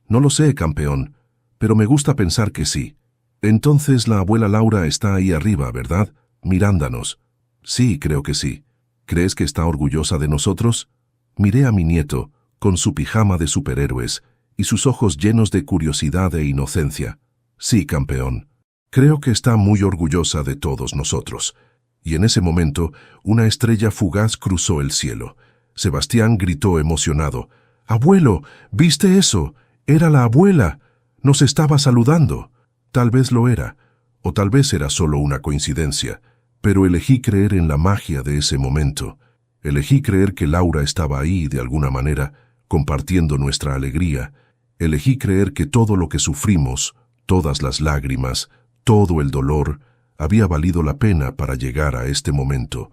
No lo sé, campeón, pero me gusta pensar que sí. Entonces la abuela Laura está ahí arriba, ¿verdad? Mirándonos. Sí, creo que sí. ¿Crees que está orgullosa de nosotros? Miré a mi nieto, con su pijama de superhéroes y sus ojos llenos de curiosidad e inocencia. Sí, campeón. Creo que está muy orgullosa de todos nosotros. Y en ese momento, una estrella fugaz cruzó el cielo. Sebastián gritó emocionado. «¡Abuelo! ¿Viste eso? Era la abuela. Nos estaba saludando». Tal vez lo era, o tal vez era solo una coincidencia, pero elegí creer en la magia de ese momento. Elegí creer que Laura estaba ahí de alguna manera, compartiendo nuestra alegría. Elegí creer que todo lo que sufrimos, todas las lágrimas, todo el dolor, había valido la pena para llegar a este momento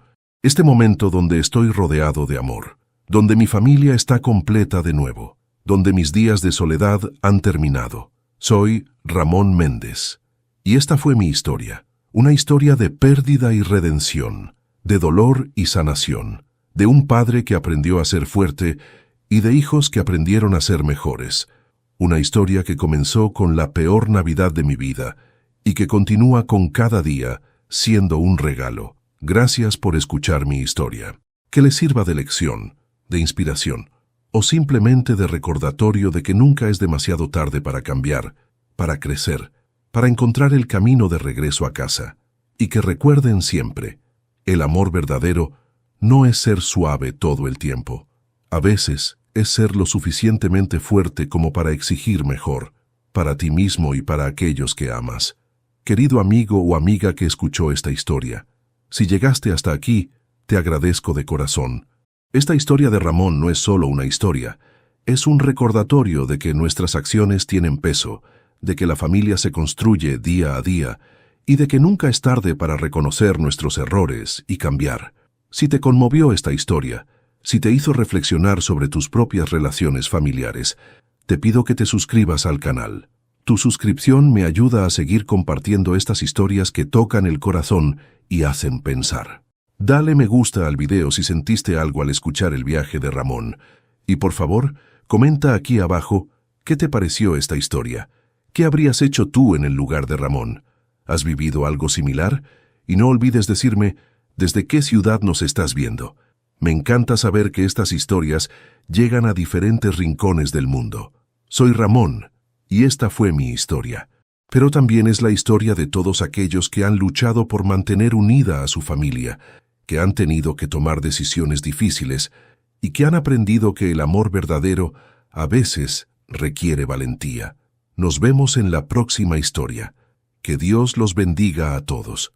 donde estoy rodeado de amor, donde mi familia está completa de nuevo, donde mis días de soledad han terminado. Soy Ramón Méndez, y esta fue mi historia, una historia de pérdida y redención, de dolor y sanación, de un padre que aprendió a ser fuerte y de hijos que aprendieron a ser mejores, una historia que comenzó con la peor Navidad de mi vida y que continúa con cada día siendo un regalo. Gracias por escuchar mi historia. Que les sirva de lección, de inspiración, o simplemente de recordatorio de que nunca es demasiado tarde para cambiar, para crecer, para encontrar el camino de regreso a casa. Y que recuerden siempre, el amor verdadero no es ser suave todo el tiempo. A veces es ser lo suficientemente fuerte como para exigir mejor, para ti mismo y para aquellos que amas. Querido amigo o amiga que escuchó esta historia, si llegaste hasta aquí, te agradezco de corazón. Esta historia de Ramón no es solo una historia, es un recordatorio de que nuestras acciones tienen peso, de que la familia se construye día a día y de que nunca es tarde para reconocer nuestros errores y cambiar. Si te conmovió esta historia, si te hizo reflexionar sobre tus propias relaciones familiares, te pido que te suscribas al canal. Tu suscripción me ayuda a seguir compartiendo estas historias que tocan el corazón y hacen pensar. Dale me gusta al video si sentiste algo al escuchar el viaje de Ramón. Y por favor, comenta aquí abajo qué te pareció esta historia. ¿Qué habrías hecho tú en el lugar de Ramón? ¿Has vivido algo similar? Y no olvides decirme desde qué ciudad nos estás viendo. Me encanta saber que estas historias llegan a diferentes rincones del mundo. Soy Ramón, y esta fue mi historia. Pero también es la historia de todos aquellos que han luchado por mantener unida a su familia, que han tenido que tomar decisiones difíciles y que han aprendido que el amor verdadero a veces requiere valentía. Nos vemos en la próxima historia. Que Dios los bendiga a todos.